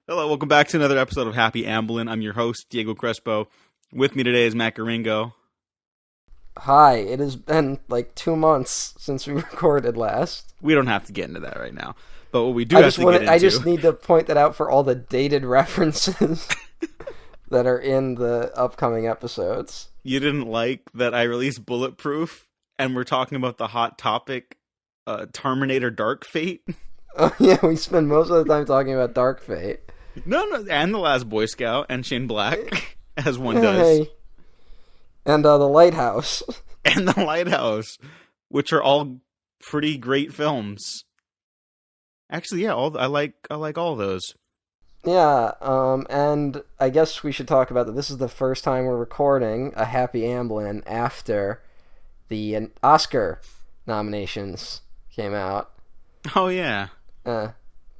Hello, welcome back to another episode of Happy Amblin'. I'm your host, Diego Crespo. With me today is Matt Garingo. Hi, it has been like 2 months since we recorded last. We don't have to get into that right now. But what we do have to get into... I just need to point that out for all the dated references that are in the upcoming episodes. You didn't like that I released Bulletproof, and we're talking about the hot topic, Terminator Dark Fate? Oh yeah, we spend most of the time talking about Dark Fate. No, and The Last Boy Scout, and Shane Black, as one does. And The Lighthouse. And The Lighthouse, which are all pretty great films. Actually, yeah, I like all those. Yeah, and I guess we should talk about that. This is the first time we're recording a Happy Amblin' after the Oscar nominations came out. Oh, yeah.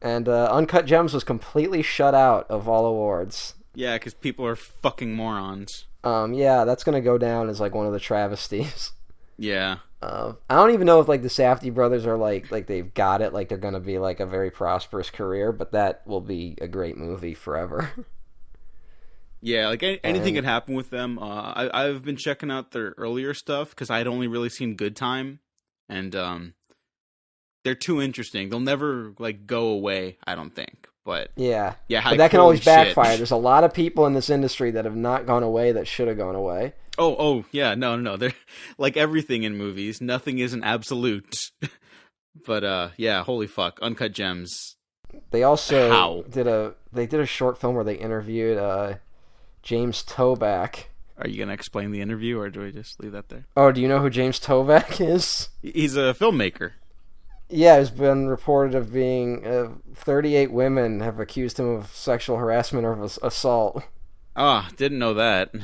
And Uncut Gems was completely shut out of all awards. Yeah, because people are fucking morons. Yeah, that's gonna go down as like one of the travesties. Yeah. I don't even know if like the Safdie brothers are like they've got it, like they're gonna be like a very prosperous career, but that will be a great movie forever. Yeah, like anything could happen with them. I've been checking out their earlier stuff because I'd only really seen Good Time, and they're too interesting. They'll never like go away, I don't think. But yeah, but that can always backfire. There's a lot of people in this industry that have not gone away that should have gone away. Oh, yeah, no. They're like everything in movies. Nothing is an absolute. But yeah, holy fuck, Uncut Gems. They also did a short film where they interviewed James Toback. Are you gonna explain the interview, or do I just leave that there? Oh, do you know who James Toback is? He's a filmmaker. Yeah, it's been reported of being 38 women have accused him of sexual harassment or of assault. Ah, didn't know that.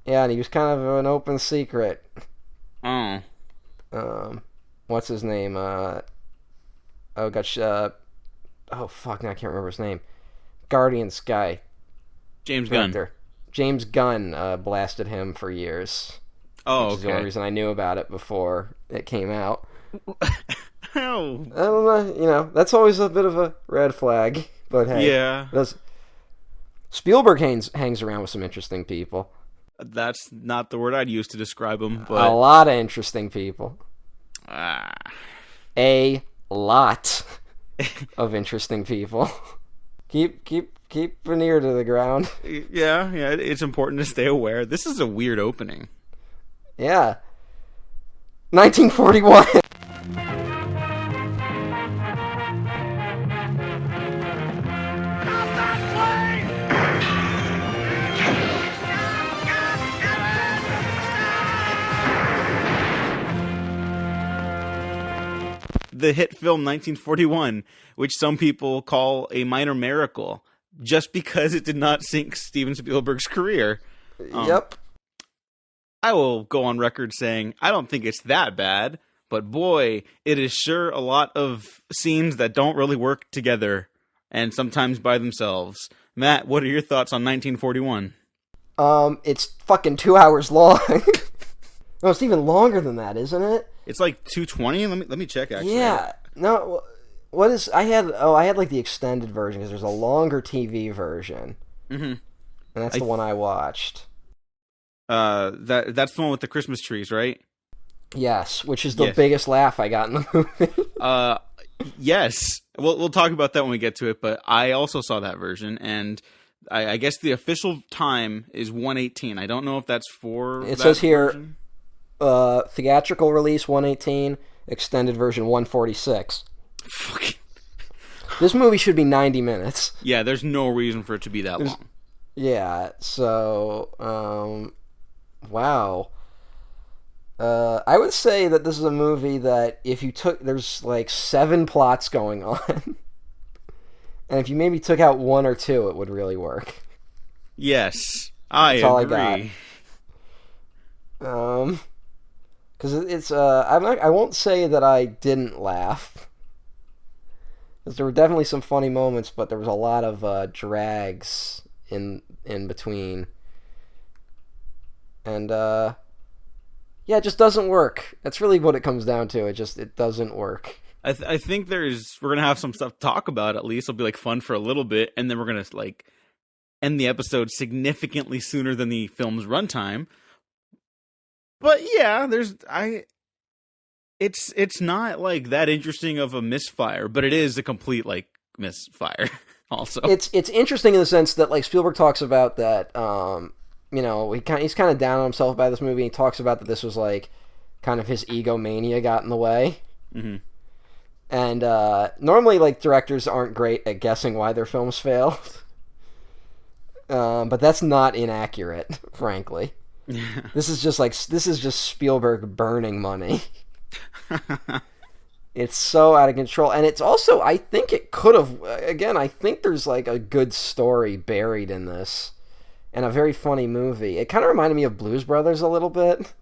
Yeah, and he was kind of an open secret. Oh. What's his name? Oh gosh. Oh fuck, now I can't remember his name. Guardians guy. James director. Gunn. James Gunn blasted him for years. Oh, which is the only reason I knew about it before it came out. Oh. I don't know, that's always a bit of a red flag. But hey, yeah. Spielberg hangs around with some interesting people. That's not the word I'd use to describe him, but a lot of interesting people. A lot of interesting people. Keep an ear to the ground. Yeah, it's important to stay aware. This is a weird opening. Yeah. 1941. The hit film 1941, which some people call a minor miracle, just because it did not sink Steven Spielberg's career. Yep. I will go on record saying I don't think it's that bad, but boy, it is sure a lot of scenes that don't really work together, and sometimes by themselves. Matt, what are your thoughts on 1941? It's fucking 2 hours long. No, it's even longer than that, isn't it? It's like 220. Let me check. Actually, yeah. No, what is? I had like the extended version because there's a longer TV version. Mm-hmm. And that's the one I watched. That's the one with the Christmas trees, right? Yes, which is the biggest laugh I got in the movie. Yes. We'll talk about that when we get to it. But I also saw that version, and I guess the official time is 1:18. I don't know if that's for. It says here. Version. Theatrical release 1:18, extended version 1:46. Fucking. This movie should be 90 minutes. Yeah, there's no reason for it to be that long. Yeah, so wow. I would say that this is a movie that if you there's like 7 plots going on. And if you maybe took out 1 or 2, it would really work. Yes, I That's agree. All I got. Because it's I won't say that I didn't laugh, because there were definitely some funny moments, but there was a lot of drags in between, and yeah, it just doesn't work. That's really what it comes down to. It doesn't work. I think we're gonna have some stuff to talk about. At least it'll be like fun for a little bit, and then we're gonna like end the episode significantly sooner than the film's runtime. But yeah, it's not like that interesting of a misfire, but it is a complete like misfire. Also, it's interesting in the sense that like Spielberg talks about that. He's kind of down on himself by this movie. He talks about that this was like kind of his egomania got in the way. Mm-hmm. And normally, like, directors aren't great at guessing why their films failed. But that's not inaccurate, frankly. This is just Spielberg burning money. It's so out of control. And it's also, I think it could have, again, I think there's like a good story buried in this. And a very funny movie. It kind of reminded me of Blues Brothers a little bit.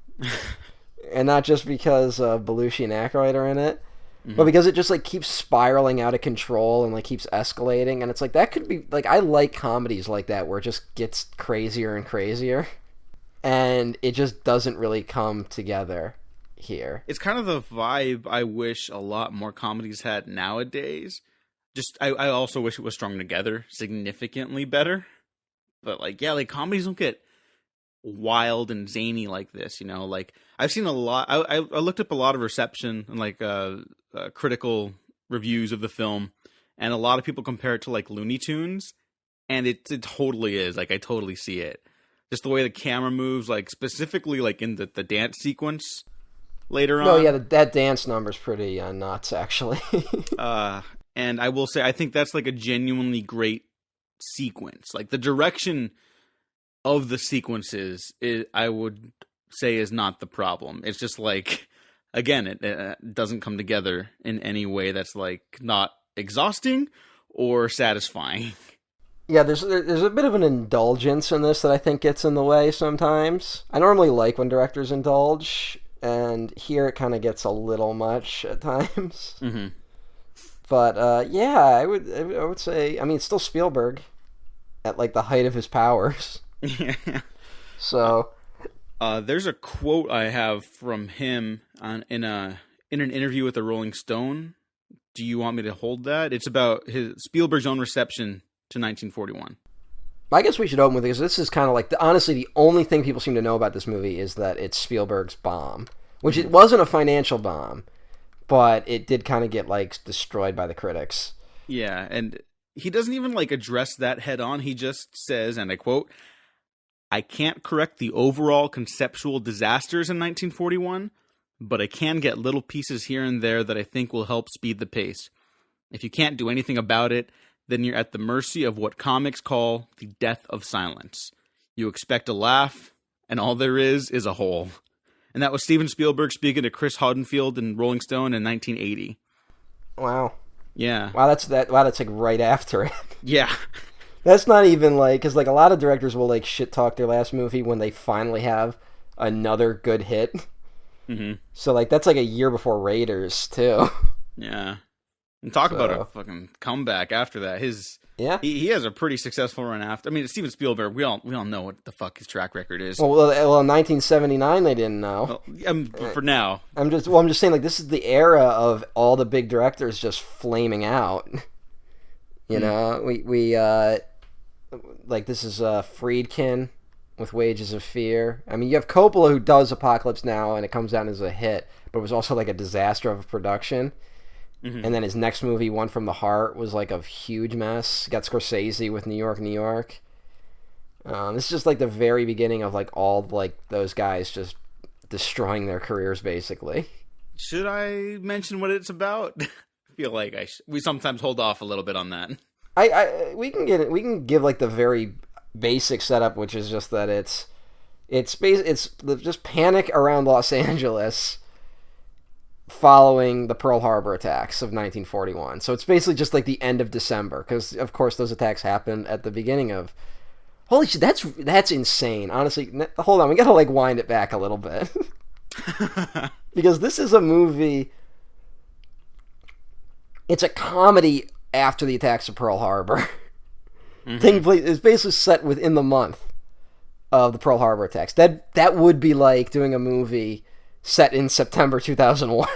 And not just because Belushi and Aykroyd are in it. But because it just like keeps spiraling out of control and like keeps escalating, and it's like that could be like I like comedies like that where it just gets crazier and crazier, and it just doesn't really come together here. It's kind of the vibe I wish a lot more comedies had nowadays. Just I also wish it was strung together significantly better. But like yeah, like comedies don't get wild and zany like this, you know. Like I've seen a lot. I looked up a lot of reception and like critical reviews of the film, and a lot of people compare it to like Looney Tunes, and it totally is. Like I totally see it. Just the way the camera moves, like specifically like in the dance sequence later on. Oh yeah, that dance number's pretty nuts actually. And I will say I think that's like a genuinely great sequence. Like the direction of the sequences, I would say is not the problem. It's just like, again, it doesn't come together in any way that's like not exhausting or satisfying. Yeah, there's a bit of an indulgence in this that I think gets in the way sometimes. I normally like when directors indulge, and here it kind of gets a little much at times. Mm-hmm. But yeah, I would say, I mean, it's still Spielberg at like the height of his powers. Yeah. So, there's a quote I have from him in an interview with the Rolling Stone. Do you want me to hold that? It's about Spielberg's own reception to 1941. I guess we should open with it because this is kind of like honestly the only thing people seem to know about this movie is that it's Spielberg's bomb, which it wasn't a financial bomb, but it did kind of get like destroyed by the critics. Yeah, and he doesn't even like address that head on. He just says, and I quote, "I can't correct the overall conceptual disasters in 1941, but I can get little pieces here and there that I think will help speed the pace. If you can't do anything about it, then you're at the mercy of what comics call the death of silence. You expect a laugh, and all there is a hole." And that was Steven Spielberg speaking to Chris Haudenfield in Rolling Stone in 1980. Wow. Yeah. Wow, that's like right after it. Yeah. That's not even like, because like a lot of directors will like shit talk their last movie when they finally have another good hit. Mm-hmm. So like that's like a year before Raiders too. Yeah. And talk about a fucking comeback after that. He has a pretty successful run after. I mean, Steven Spielberg. We all know what the fuck his track record is. Well, in 1979 they didn't know. For now, I'm just saying like this is the era of all the big directors just flaming out. You know, we like this is Friedkin with Wages of Fear. I mean, you have Coppola who does Apocalypse Now and it comes down as a hit, but it was also like a disaster of a production. Mm-hmm. And then his next movie, One from the Heart, was like a huge mess. Got Scorsese with New York, New York. This is just like the very beginning of like all like those guys just destroying their careers, basically. Should I mention what it's about? I feel like we sometimes hold off a little bit on that. We can give like the very basic setup, which is just that it's just panic around Los Angeles following the Pearl Harbor attacks of 1941. So it's basically just like the end of December, because of course those attacks happened at the beginning of. Holy shit, that's insane. Honestly, hold on, we gotta like wind it back a little bit. Because this is a movie. It's a comedy after the attacks of Pearl Harbor. Mm-hmm. It's basically set within the month of the Pearl Harbor attacks. That would be like doing a movie set in September 2001.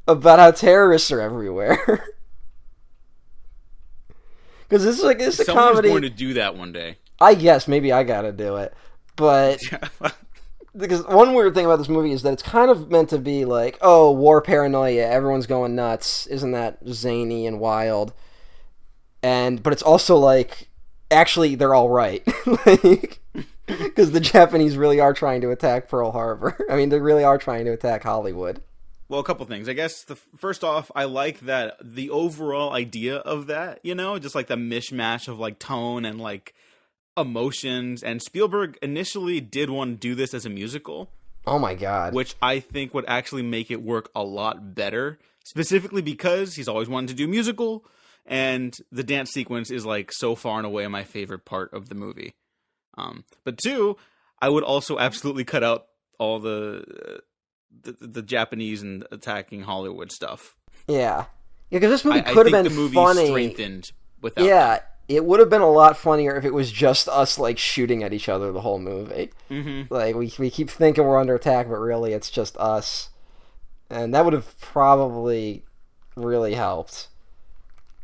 about how terrorists are everywhere. Because it's a Someone's comedy. going to do that one day. I guess maybe I gotta do it, but because one weird thing about this movie is that it's kind of meant to be like, oh, war paranoia, everyone's going nuts, isn't that zany and wild? But it's also like, actually, they're all right, because the Japanese really are trying to attack Pearl Harbor. I mean, they really are trying to attack Hollywood. Well, a couple things. I guess first off, I like that the overall idea of that, just like the mishmash of like tone and like emotions. And Spielberg initially did want to do this as a musical. Oh my god. Which I think would actually make it work a lot better, specifically because he's always wanted to do musical, and the dance sequence is like so far and away my favorite part of the movie. But two, I would also absolutely cut out all the Japanese and attacking Hollywood stuff. Yeah, because this movie could have been the movie funny. Strengthened without. Yeah, that. It would have been a lot funnier if it was just us like shooting at each other the whole movie. Mm-hmm. Like we keep thinking we're under attack, but really it's just us, and that would have probably really helped.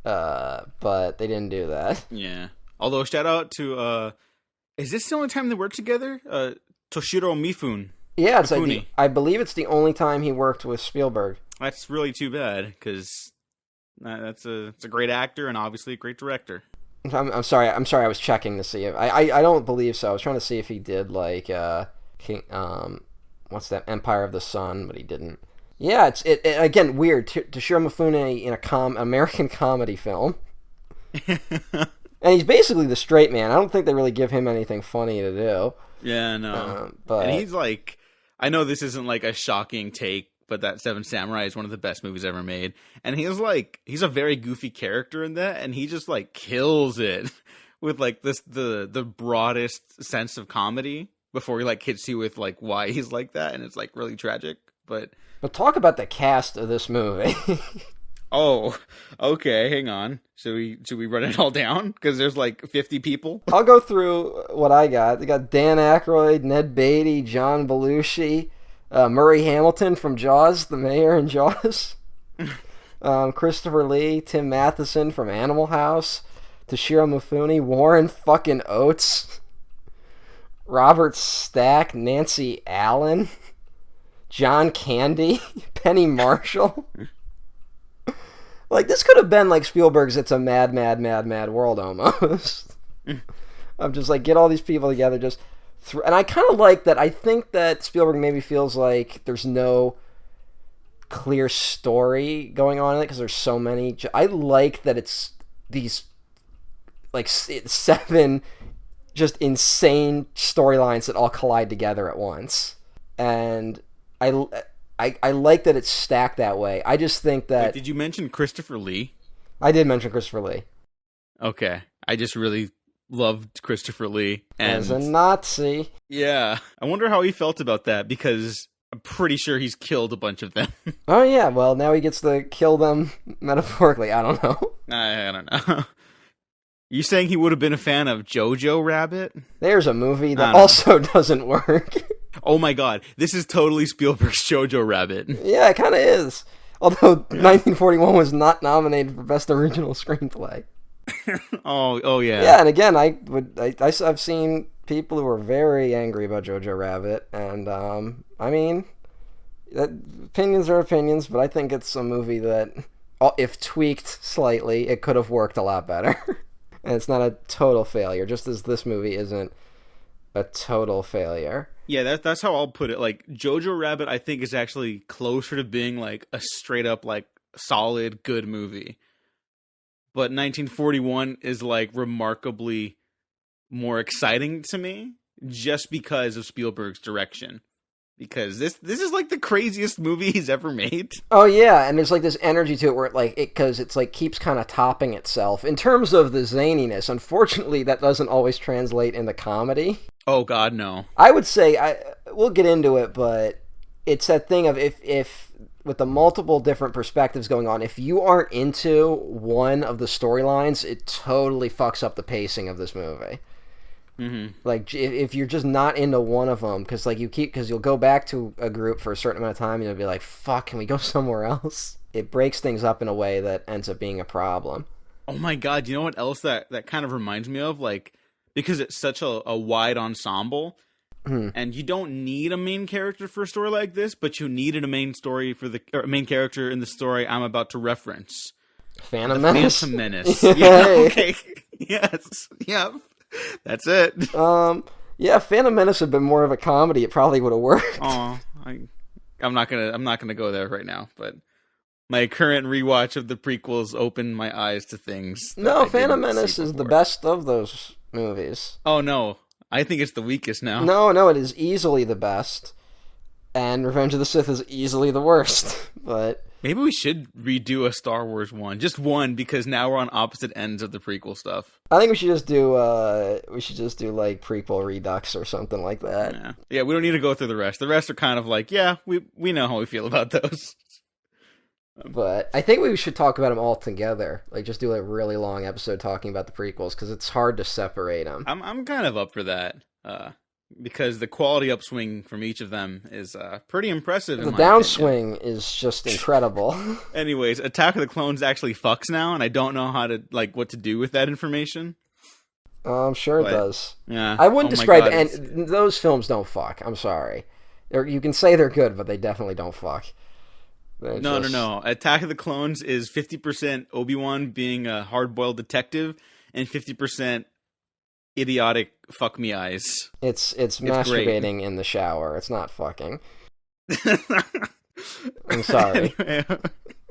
But they didn't do that. Yeah. Although shout out to is this the only time they worked together? Toshiro Mifune. Yeah, I believe it's the only time he worked with Spielberg. That's really too bad, because it's a great actor and obviously a great director. I'm sorry. I was checking to see if I don't believe so. I was trying to see if he did like King what's that, Empire of the Sun, but he didn't. Yeah, it again weird. Toshiro Mifune in American comedy film, and he's basically the straight man. I don't think they really give him anything funny to do. Yeah, no. But and he's like, I know this isn't like a shocking take, but that Seven Samurai is one of the best movies ever made. And he's a very goofy character in that, and he just like kills it with like the broadest sense of comedy before he like hits you with like why he's like that, and it's like really tragic. But talk about the cast of this movie. Oh, okay, hang on. Should we run it all down? Because there's like 50 people. I'll go through what I got. They got Dan Aykroyd, Ned Beatty, John Belushi, Murray Hamilton from Jaws, the mayor in Jaws, Christopher Lee, Tim Matheson from Animal House, Toshiro Mifune, Warren fucking Oates, Robert Stack, Nancy Allen, John Candy, Penny Marshall. Like, this could have been like Spielberg's It's a Mad, Mad, Mad, Mad World almost. I'm just like, get all these people together, just and I kind of like that. I think that Spielberg maybe feels like there's no clear story going on in it because there's so many. I like that it's these like 7 just insane storylines that all collide together at once, and I like that it's stacked that way. I just think that... Wait, did you mention Christopher Lee? I did mention Christopher Lee. Okay. I just really loved Christopher Lee. As a Nazi. Yeah. I wonder how he felt about that, because I'm pretty sure he's killed a bunch of them. Oh, yeah. Well, now he gets to kill them metaphorically. I don't know. I don't know. You saying he would have been a fan of Jojo Rabbit? There's a movie that also doesn't work. Oh my god, this is totally Spielberg's Jojo Rabbit. Yeah, it kind of is. Although 1941 was not nominated for Best Original Screenplay. oh yeah. Yeah, and again, I've seen people who are very angry about Jojo Rabbit, and I mean, opinions are opinions, but I think it's a movie that, if tweaked slightly, it could have worked a lot better. And it's not a total failure, just as this movie isn't a total failure. Yeah, that's how I'll put it. Like, Jojo Rabbit, I think, is actually closer to being like a straight up like solid good movie. But 1941 is like remarkably more exciting to me just because of Spielberg's direction. Because this is like the craziest movie he's ever made. Oh yeah, and there's like this energy to it where because it's like keeps kind of topping itself in terms of the zaniness. Unfortunately, that doesn't always translate into comedy. Oh god, no. I would say we'll get into it, but it's that thing of if with the multiple different perspectives going on, if you aren't into one of the storylines, it totally fucks up the pacing of this movie. Mm-hmm. Like if you're just not into one of them, because like because you'll go back to a group for a certain amount of time and you'll be like, fuck, can we go somewhere else? It breaks things up in a way that ends up being a problem. Oh my god, you know what else that kind of reminds me of? Like, because it's such a wide ensemble, and you don't need a main character for a story like this, but you needed a main story or a main character in the story I'm about to reference. Phantom Menace. Phantom Menace. Yeah, okay. Yes. Yep. That's it. Yeah, Phantom Menace had been more of a comedy. It probably would have worked. Oh, I'm not gonna go there right now. But my current rewatch of the prequels opened my eyes to things. No, Phantom Menace is the best of those movies. Oh no, I think it's the weakest now. No, it is easily the best, and Revenge of the Sith is easily the worst. But maybe we should redo a Star Wars one, just one, because now we're on opposite ends of the prequel stuff. I think we should just do like prequel redux or something like that. Yeah, we don't need to go through the rest. The rest are kind of like, yeah, we know how we feel about those. But I think we should talk about them all together. Like, just do a really long episode talking about the prequels, because it's hard to separate them. I'm kind of up for that, because the quality upswing from each of them is pretty impressive. The downswing is just incredible. Anyways, Attack of the Clones actually fucks now, and I don't know how to what to do with that information. I'm sure it does. Yeah, I wouldn't describe and those films don't fuck. I'm sorry. You can say they're good, but they definitely don't fuck. No. Attack of the Clones is 50% Obi-Wan being a hard-boiled detective, and 50% idiotic fuck me eyes. It's masturbating in the shower. It's not fucking. I'm sorry. Anyway,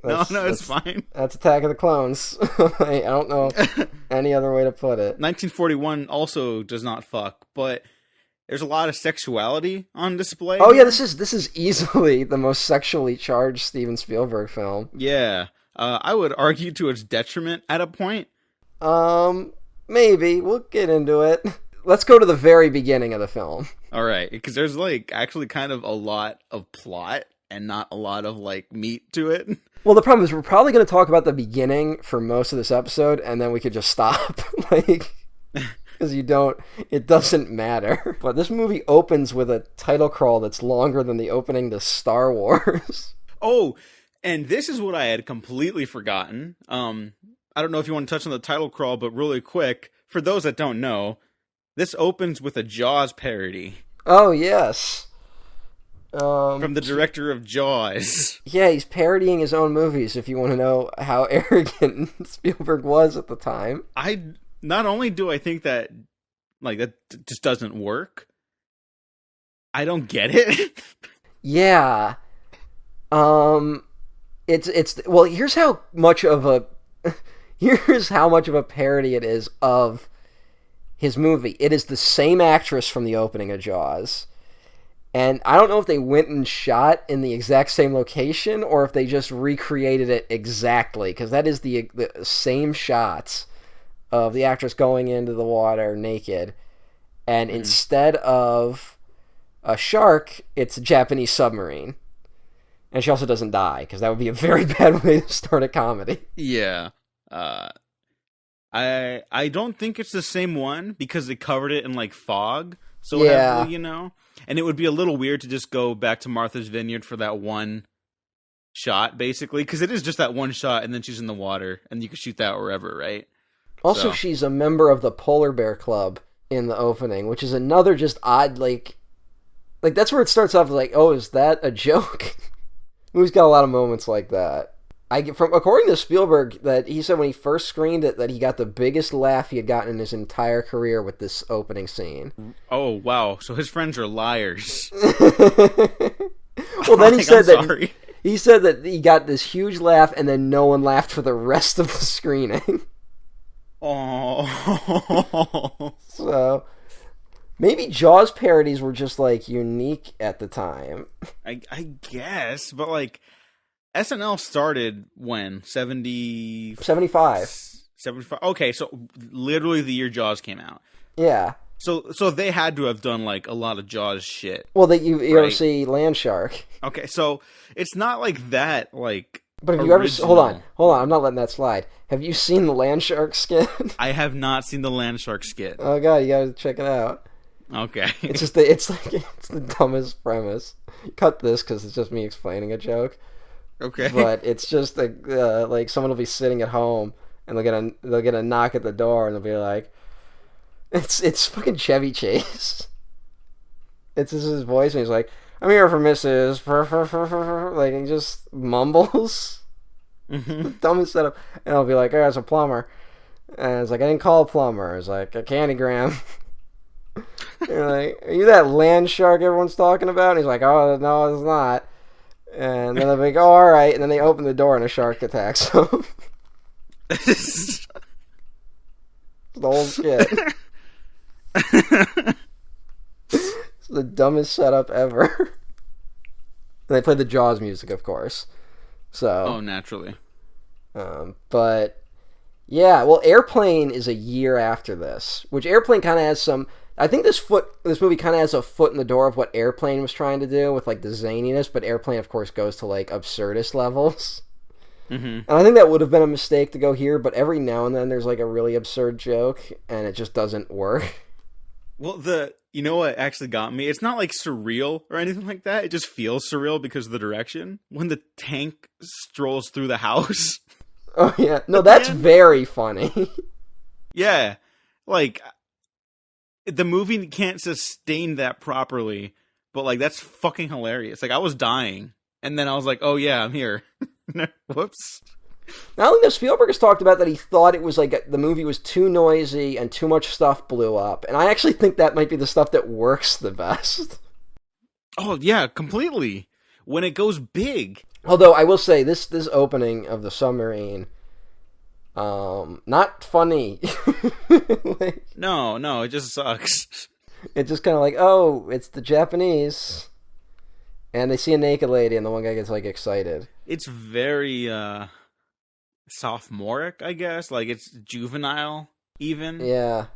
no, it's fine. That's Attack of the Clones. I don't know any other way to put it. 1941 also does not fuck, but there's a lot of sexuality on display. Oh yeah, this is easily the most sexually charged Steven Spielberg film. Yeah, I would argue to its detriment at a point. Maybe we'll get into it. Let's go to the very beginning of the film. All right, because there's actually kind of a lot of plot and not a lot of meat to it. Well, the problem is we're probably going to talk about the beginning for most of this episode, and then we could just stop. Because it doesn't matter. But this movie opens with a title crawl that's longer than the opening to Star Wars. Oh, and this is what I had completely forgotten. I don't know if you want to touch on the title crawl, but really quick, for those that don't know, this opens with a Jaws parody. Oh, yes. From the director of Jaws. Yeah, he's parodying his own movies, if you want to know how arrogant Spielberg was at the time. Not only do I think that that just doesn't work, I don't get it. Yeah. It's well, here's how much of a parody it is of his movie. It is the same actress from the opening of Jaws. And I don't know if they went and shot in the exact same location or if they just recreated it exactly, because that is the same shots of the actress going into the water naked, and instead of a shark, it's a Japanese submarine. And she also doesn't die, because that would be a very bad way to start a comedy. Yeah. I don't think it's the same one, because they covered it in fog so heavily, and it would be a little weird to just go back to Martha's Vineyard for that one shot, basically, because it is just that one shot, and then she's in the water, and you can shoot that wherever, right? Also, she's a member of the Polar Bear Club in the opening, which is another just odd, that's where it starts off oh, is that a joke? Movie's got a lot of moments like that. According to Spielberg, that he said when he first screened it that he got the biggest laugh he had gotten in his entire career with this opening scene. Oh, wow. So his friends are liars. Well, then he said that he got this huge laugh and then no one laughed for the rest of the screening. Oh. So maybe Jaws parodies were just unique at the time. I guess, but SNL started when? 75. 75. Okay, so literally the year Jaws came out. Yeah. So they had to have done a lot of Jaws shit. Well, you ever see Land Shark? Okay, so it's not that But have you ever... Hold on, I'm not letting that slide. Have you seen the land shark skit? I have not seen the land shark skit. Oh god, you gotta check it out. Okay. It's just it's the dumbest premise. Cut this because it's just me explaining a joke. Okay. But it's just like someone will be sitting at home and they'll get a knock at the door and they'll be like, it's fucking Chevy Chase. It's just his voice and he's like, I'm here for Mrs. Like he just mumbles. The dumbest setup. And I'll be like, oh, it's a plumber. And it's like, I didn't call a plumber. It's like a candygram. You're like, are you that land shark everyone's talking about? And he's like, oh, no, it's not. And then they're like, oh, all right. And then they open the door and a shark attacks them. It's the whole shit. It's the dumbest setup ever. And they play the Jaws music, of course. So. Oh, naturally. But yeah, well, Airplane is a year after this, which Airplane kind of has some. I think this movie kind of has a foot in the door of what Airplane was trying to do with like the zaniness, but Airplane, of course, goes to like absurdist levels. Mm-hmm. And I think that would have been a mistake to go here, but every now and then there's like a really absurd joke, and it just doesn't work. Well, you know what actually got me? It's not like surreal or anything like that. It just feels surreal because of the direction. When the tank strolls through the house. Oh yeah, no, that's very funny. Yeah, like the movie can't sustain that properly, but like that's fucking hilarious. Like I was dying, and then I was like, "Oh yeah, I'm here." Whoops. Not only does Spielberg has talked about that he thought it was like the movie was too noisy and too much stuff blew up, and I actually think that might be the stuff that works the best. Oh yeah, completely. When it goes big. Although I will say this opening of the submarine, not funny. Like, no, it just sucks. It's just kind of like, oh, it's the Japanese, and they see a naked lady, and the one guy gets like excited. It's very sophomoric, I guess. Like it's juvenile, even. Yeah.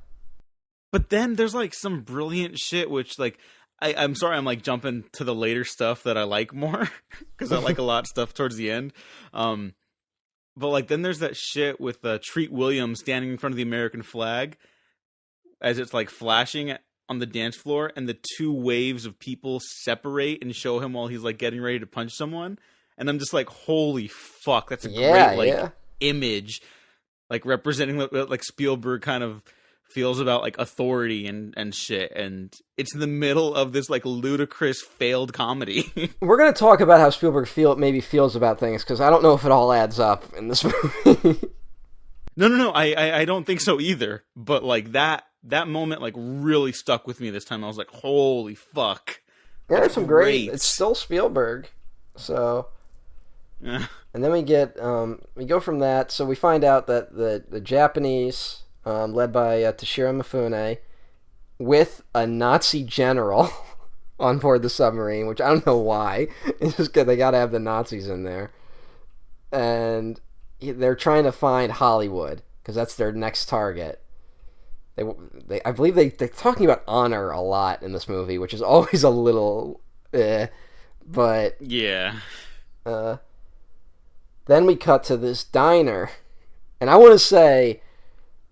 But then there's like some brilliant shit, which like. I'm sorry I'm like jumping to the later stuff that I like more because I like a lot of stuff towards the end. But like then there's that shit with Treat Williams standing in front of the American flag as it's like flashing on the dance floor and the two waves of people separate and show him while he's like getting ready to punch someone. And I'm just like, holy fuck, that's a great image, like representing like Spielberg kind of feels about like authority and shit, and it's in the middle of this like ludicrous failed comedy. We're gonna talk about how Spielberg feels about things because I don't know if it all adds up in this movie. No, I don't think so either. But like that moment like really stuck with me this time. I was like, holy fuck. Yeah, there's some great. It's still Spielberg, so. Yeah. And then we go from that. So we find out that the Japanese. Led by Toshiro Mifune, with a Nazi general on board the submarine, which I don't know why. It's just good. They got to have the Nazis in there. And they're trying to find Hollywood, because that's their next target. I believe they're talking about honor a lot in this movie, which is always a little... but... Yeah. Then we cut to this diner. And I want to say...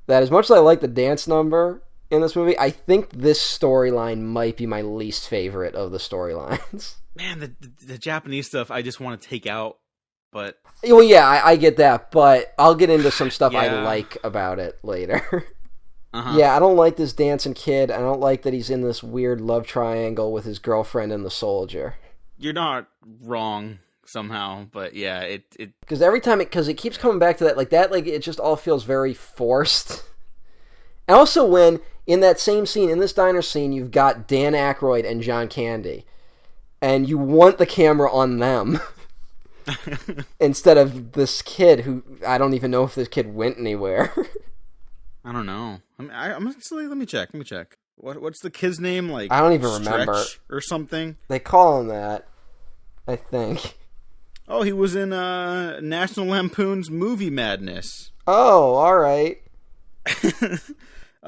that as much as I like the dance number in this movie, I think this storyline might be my least favorite of the storylines. Man, the Japanese stuff I just want to take out, but... Well, yeah, I get that, but I'll get into some stuff I like about it later. Uh-huh. Yeah, I don't like this dancing kid. I don't like that he's in this weird love triangle with his girlfriend and the soldier. You're not wrong. Somehow, but yeah, it because every time it keeps coming back to that, like it just all feels very forced. And also, when in that same scene, in this diner scene, you've got Dan Aykroyd and John Candy, and you want the camera on them instead of this kid who I don't even know if this kid went anywhere. I don't know. I'm actually let me check. What's the kid's name? Like I don't even remember or something. They call him that, I think. Oh, he was in National Lampoon's Movie Madness. Oh, all right. The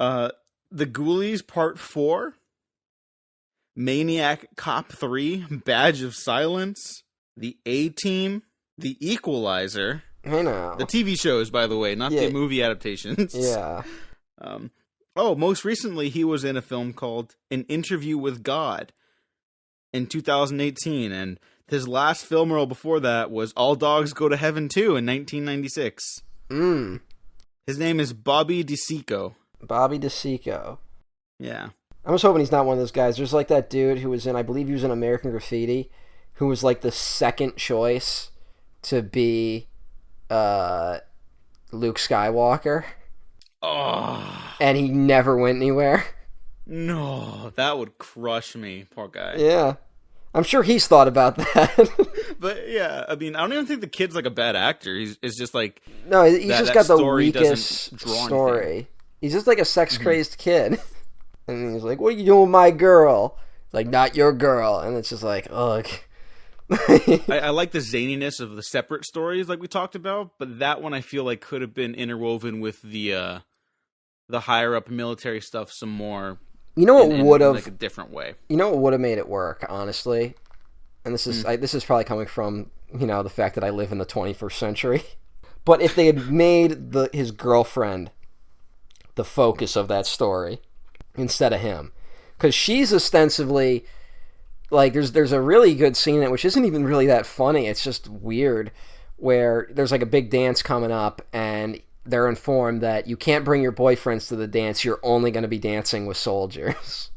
Ghoulies Part 4, Maniac Cop 3, Badge of Silence, The A-Team, The Equalizer. Hey now. The TV shows, by the way, not the movie adaptations. Yeah. Most recently he was in a film called An Interview with God in 2018, and his last film role before that was All Dogs Go to Heaven 2 in 1996. His name is Bobby DeCicco. Bobby DeCicco. Yeah. I was hoping he's not one of those guys. There's like that dude who was in, I believe he was in American Graffiti, who was like the second choice to be Luke Skywalker. Oh. And he never went anywhere. No, that would crush me. Poor guy. Yeah. I'm sure he's thought about that. But yeah, I mean, I don't even think the kid's like a bad actor. It's just like... No, he's just got the weakest story. Anything. He's just like a sex-crazed kid. And he's like, what are you doing with my girl? Like, not your girl. And it's just like, ugh. I like the zaniness of the separate stories like we talked about, but that one I feel like could have been interwoven with the higher up military stuff some more. You know what would have, like a different way. You know what would have made it work, honestly? And this is this is probably coming from, the fact that I live in the 21st century. But if they had made his girlfriend the focus of that story instead of him, because she's ostensibly like there's a really good scene in it which isn't even really that funny. It's just weird, where there's like a big dance coming up and they're informed that you can't bring your boyfriends to the dance. You're only going to be dancing with soldiers.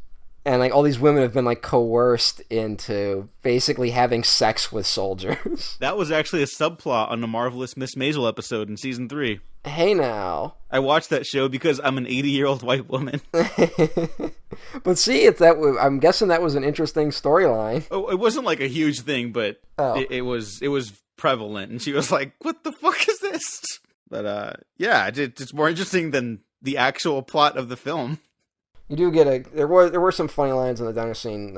And like all these women have been like coerced into basically having sex with soldiers. That was actually a subplot on the Marvelous Miss Maisel episode in season 3. Hey now. I watched that show because I'm an 80-year-old white woman. But see, I'm guessing that was an interesting storyline. Oh, it wasn't like a huge thing, but it was prevalent. And she was like, "What the fuck is this?" But yeah, it's more interesting than the actual plot of the film. You do get there were some funny lines in the diner scene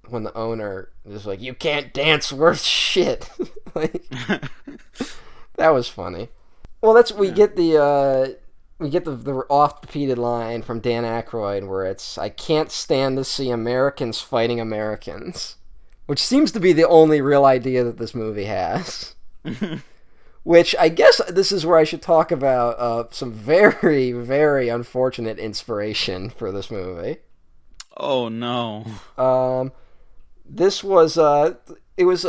when the owner is like, "You can't dance worth shit." Like, that was funny. Well, we get the oft-repeated line from Dan Aykroyd where it's, "I can't stand to see Americans fighting Americans," which seems to be the only real idea that this movie has. Which I guess this is where I should talk about some very, very unfortunate inspiration for this movie. Oh no! This was it was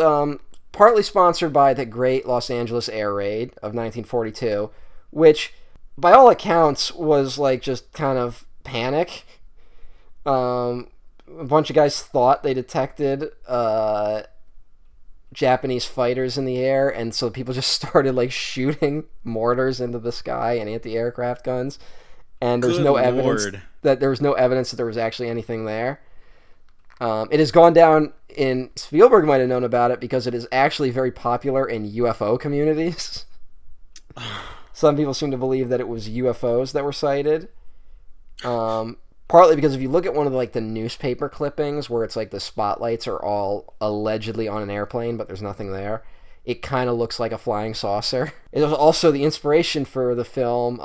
partly sponsored by the Great Los Angeles Air Raid of 1942, which, by all accounts, was like just kind of panic. A bunch of guys thought they detected Japanese fighters in the air, and so people just started like shooting mortars into the sky and anti-aircraft guns, and there's no evidence that there was actually anything there. It has gone down in Spielberg might have known about it because it is actually very popular in UFO communities. Some people seem to believe that it was UFOs that were sighted. Partly because if you look at one of the newspaper clippings where it's like the spotlights are all allegedly on an airplane, but there's nothing there, it kind of looks like a flying saucer. It was also the inspiration for the film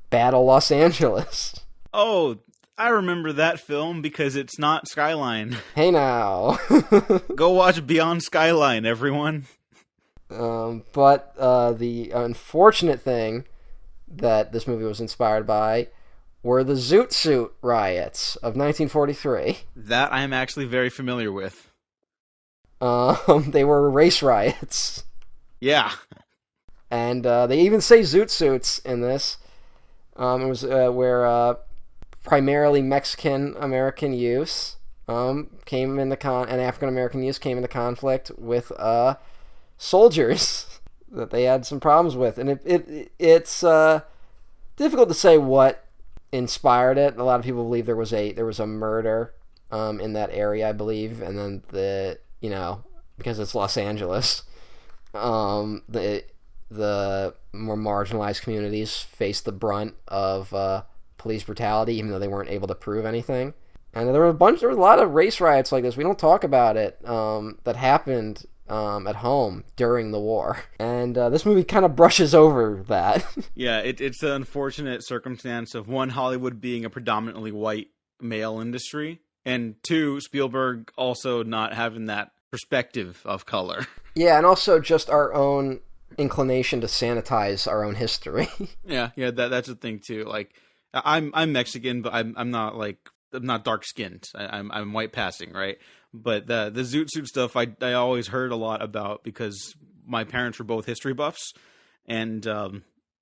Battle Los Angeles. Oh, I remember that film because it's not Skyline. Hey now. Go watch Beyond Skyline, everyone. But the unfortunate thing that this movie was inspired by were the Zoot Suit riots of 1943. That I am actually very familiar with. They were race riots. Yeah. And they even say Zoot Suits in this. It was where primarily Mexican-American youths came into and African-American youths came into conflict with soldiers that they had some problems with. And it's difficult to say what inspired it. A lot of people believe there was a murder in that area, I believe, and then because it's Los Angeles, the more marginalized communities faced the brunt of police brutality, even though they weren't able to prove anything. And there were a lot of race riots like this. We don't talk about it that happened at home during the war, and this movie kind of brushes over that. Yeah, it's the unfortunate circumstance of, one, Hollywood being a predominantly white male industry, and two, Spielberg also not having that perspective of color. Yeah, and also just our own inclination to sanitize our own history. Yeah, that's the thing too. Like, I'm Mexican, but I'm not like I'm not dark skinned. I'm white passing, right? But the zoot suit stuff I always heard a lot about because my parents were both history buffs, and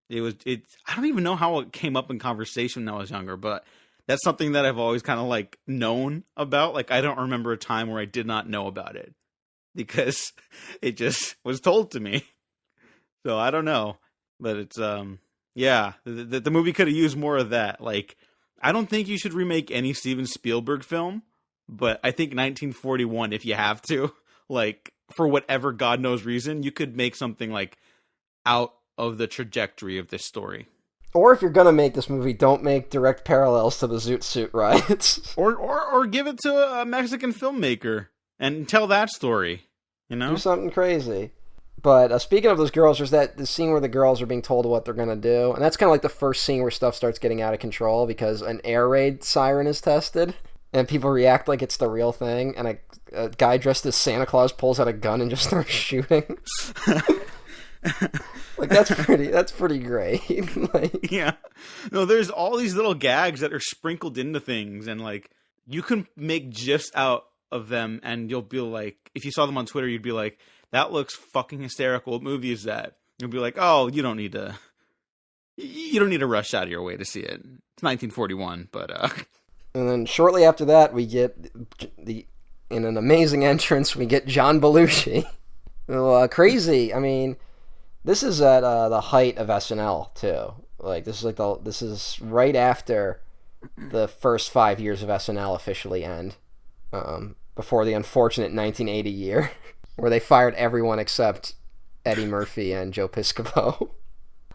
it I don't even know how it came up in conversation when I was younger, but that's something that I've always kind of like known about. Like, I don't remember a time where I did not know about it because it just was told to me. So I don't know, but it's yeah, the movie could have used more of that. Like, I don't think you should remake any Steven Spielberg film, but I think 1941, if you have to, like, for whatever God knows reason, you could make something like out of the trajectory of this story. Or if you're gonna make this movie, don't make direct parallels to the Zoot Suit riots. Or give it to a Mexican filmmaker and tell that story. You know, do something crazy. But speaking of those girls, there's the scene where the girls are being told what they're gonna do, and that's kind of like the first scene where stuff starts getting out of control because an air raid siren is tested, and people react like it's the real thing, and a guy dressed as Santa Claus pulls out a gun and just starts shooting. Like, that's pretty great. Like, yeah, no, there's all these little gags that are sprinkled into things, and like you can make gifs out of them, and you'll be like, if you saw them on Twitter, you'd be like, that looks fucking hysterical. What movie is that? You'll be like, oh, you don't need to rush out of your way to see it. It's 1941, but And then shortly after that, we get in an amazing entrance, we get John Belushi. Well, crazy. I mean, this is at the height of SNL too. Like, this is right after the first 5 years of SNL officially end, before the unfortunate 1980 year, where they fired everyone except Eddie Murphy and Joe Piscopo.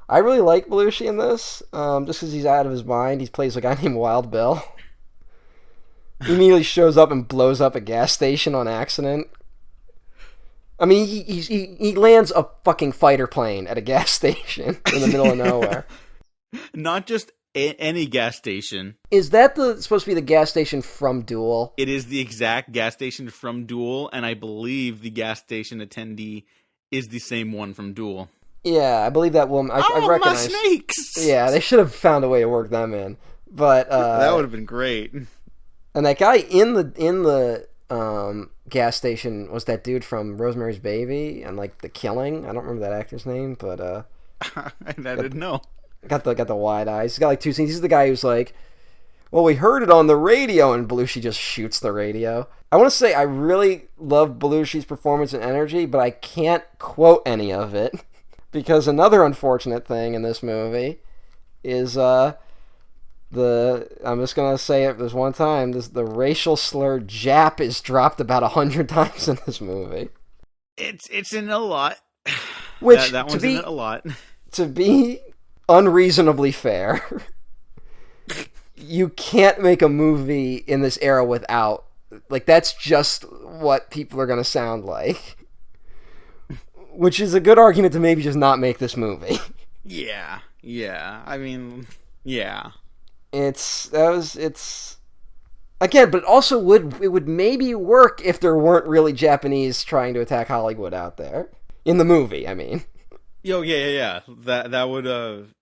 I really like Belushi in this, just because he's out of his mind. He plays a guy named Wild Bill. He immediately shows up and blows up a gas station on accident. I mean, he lands a fucking fighter plane at a gas station in the middle of nowhere. Not just any gas station. Is that supposed to be the gas station from Duel? It is the exact gas station from Duel, and I believe the gas station attendee is the same one from Duel. Yeah, I believe that woman. I recognize. My snakes! Yeah, they should have found a way to work them in. But that would have been great. And that guy in the gas station was that dude from Rosemary's Baby and like The Killing. I don't remember that actor's name, but I didn't know. Got the wide eyes. He's got like two scenes. He's the guy who's like, well, we heard it on the radio, and Belushi just shoots the radio. I want to say I really love Belushi's performance and energy, but I can't quote any of it because another unfortunate thing in this movie is I'm just gonna say it. There's one time the racial slur "Jap" is dropped about 100 times in this movie. It's in a lot. Which that one's in it a lot. To be unreasonably fair, you can't make a movie in this era without, like, that's just what people are gonna sound like. Which is a good argument to maybe just not make this movie. Yeah. I mean, yeah. It's again, but it also would maybe work if there weren't really Japanese trying to attack Hollywood out there in the movie. I mean, yeah. That would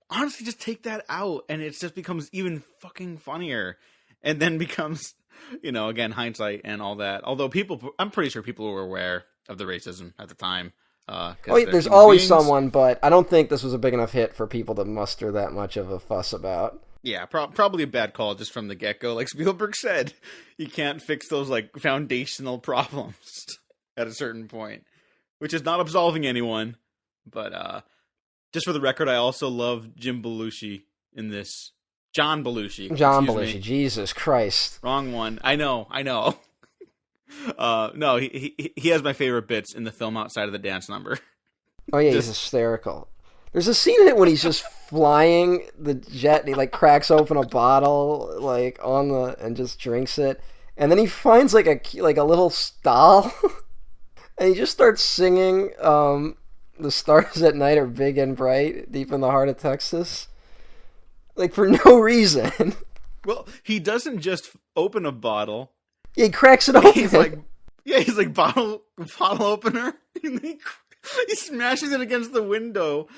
honestly just take that out, and it just becomes even fucking funnier, and then becomes, again, hindsight and all that. Although I'm pretty sure people were aware of the racism at the time. There's always someone, but I don't think this was a big enough hit for people to muster that much of a fuss about. Yeah, probably a bad call just from the get-go. Like Spielberg said, you can't fix those like foundational problems at a certain point, which is not absolving anyone. But just for the record, I also love Jim Belushi in this. John Belushi. John Belushi. Jesus Christ. Wrong one. I know. No, he has my favorite bits in the film outside of the dance number. Oh yeah, he's hysterical. There's a scene in it when he's just flying the jet and he like cracks open a bottle like and just drinks it, and then he finds like a little stall and he just starts singing "The Stars at Night Are Big and Bright, Deep in the Heart of Texas," like for no reason. Well, he doesn't just open a bottle. Yeah, he cracks it open. He's like Yeah, he's like bottle opener. And he smashes it against the window,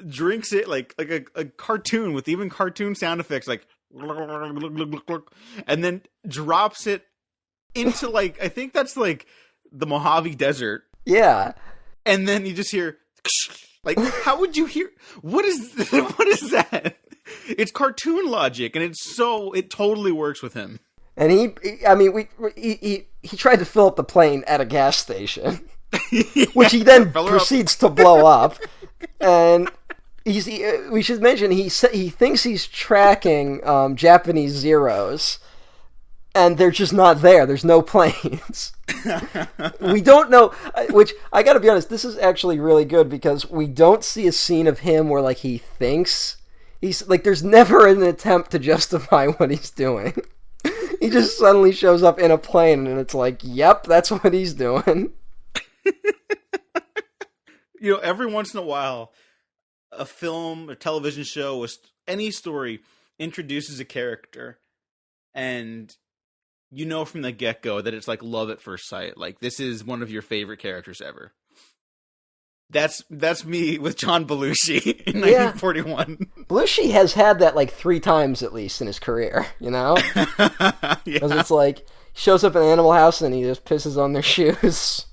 drinks it like a cartoon with even cartoon sound effects, like, and then drops it into like, I think that's like the Mojave Desert. Yeah. And then you just hear, like, how would you hear? What is that? It's cartoon logic, and it totally works with him. And he tried to fill up the plane at a gas station, Yeah, which he then proceeds to blow up. And we should mention he thinks he's tracking Japanese Zeros, and they're just not there. There's no planes. We don't know, which I gotta be honest, this is actually really good because we don't see a scene of him where like he thinks he's like, there's never an attempt to justify what he's doing. He just suddenly shows up in a plane and it's like, yep, that's what he's doing. You know, every once in a while, a film, a television show, any story introduces a character, and you know from the get-go that it's like love at first sight. Like, this is one of your favorite characters ever. That's me with John Belushi in 1941. Belushi has had that like 3 times at least in his career, you know? Because it's like, he shows up in Animal House and he just pisses on their shoes.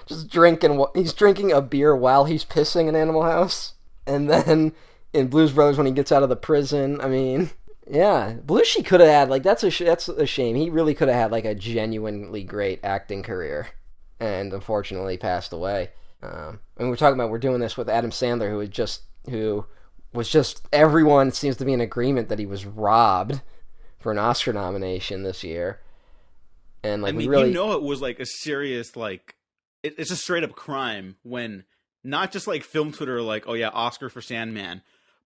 He's drinking a beer while he's pissing in Animal House. And then in Blues Brothers when he gets out of the prison, I mean, yeah, Belushi could have had, like, that's a shame. He really could have had like a genuinely great acting career, and unfortunately passed away. And we're doing this with Adam Sandler, who was just everyone seems to be in agreement that he was robbed for an Oscar nomination this year. And like, it was like a serious, like, it's a straight up crime when not just like film Twitter are like, oh yeah, Oscar for Sandman,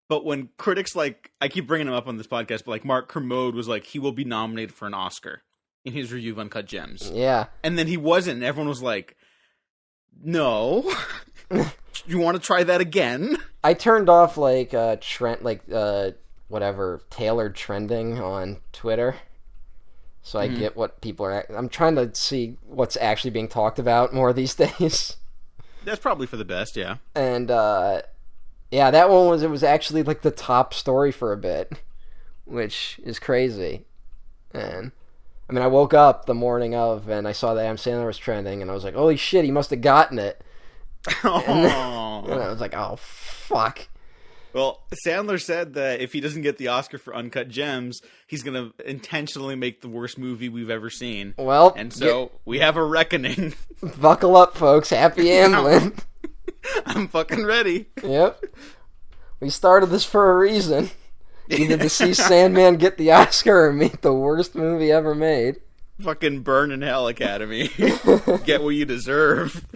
but when critics, like, I keep bringing him up on this podcast, but like Mark Kermode was like, he will be nominated for an Oscar in his review of Uncut Gems. Yeah. And then he wasn't, and everyone was like, no. You want to try that again? I turned off like tailored trending on Twitter, so I get what people are. I'm trying to see what's actually being talked about more these days. That's probably for the best, yeah. And yeah, that one was actually like the top story for a bit, which is crazy. And I mean, I woke up the morning of, and I saw that Adam Sandler was trending, and I was like, holy shit, he must have gotten it. And I was like, oh, fuck. Well, Sandler said that if he doesn't get the Oscar for Uncut Gems, he's going to intentionally make the worst movie we've ever seen. Well, and so we have a reckoning. Buckle up, folks. Happy ambling. I'm fucking ready. Yep. We started this for a reason. Either to see Sandman get the Oscar or make the worst movie ever made. Fucking burn in hell, Academy. Get what you deserve.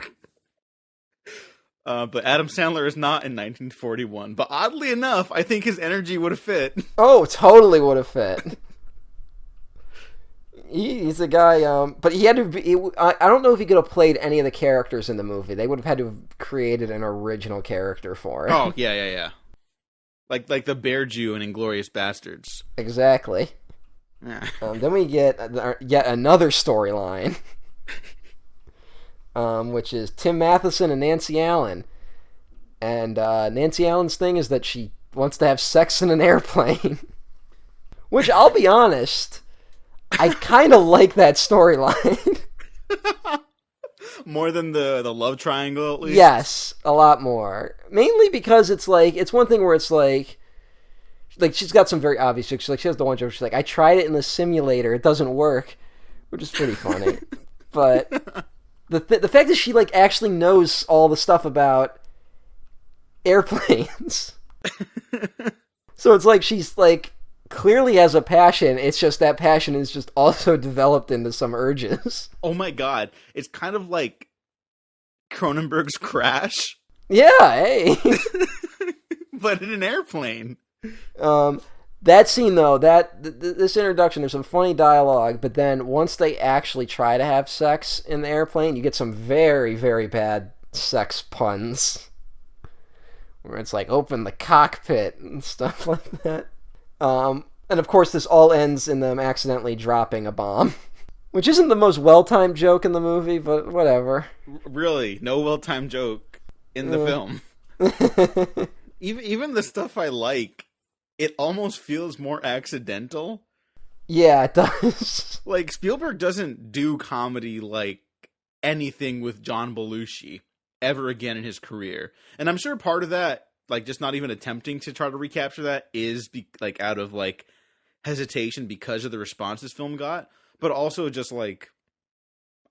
But Adam Sandler is not in 1941. But oddly enough, I think his energy would have fit. Oh, totally would have fit. He's a guy, but he had to be... I don't know if he could have played any of the characters in the movie. They would have had to have created an original character for it. Oh, yeah. Like the Bear Jew in Inglourious Bastards. Exactly. Then we get yet another storyline, which is Tim Matheson and Nancy Allen. And Nancy Allen's thing is that she wants to have sex in an airplane. Which, I'll be honest, I kind of like that storyline. More than the love triangle, at least? Yes, a lot more. Mainly because it's like, it's one thing where it's like she's got some very obvious, she has the one joke, she's like, I tried it in the simulator, it doesn't work, which is pretty funny. But the fact that she like actually knows all the stuff about airplanes. So it's like she's like clearly has a passion, it's just that passion is just also developed into some urges. Oh my god, it's kind of like Cronenberg's Crash. Yeah, hey. But in an airplane. That scene though, this introduction, there's some funny dialogue, but then once they actually try to have sex in the airplane, you get some very, very bad sex puns. Where it's like, open the cockpit and stuff like that. And of course this all ends in them accidentally dropping a bomb. Which isn't the most well-timed joke in the movie, but whatever. Really, no well-timed joke in the film. Even the stuff I like, it almost feels more accidental. Yeah, it does. Like, Spielberg doesn't do comedy like anything with John Belushi ever again in his career. And I'm sure part of that, like, just not even attempting to try to recapture that is, like, out of, like, hesitation because of the response this film got. But also just, like,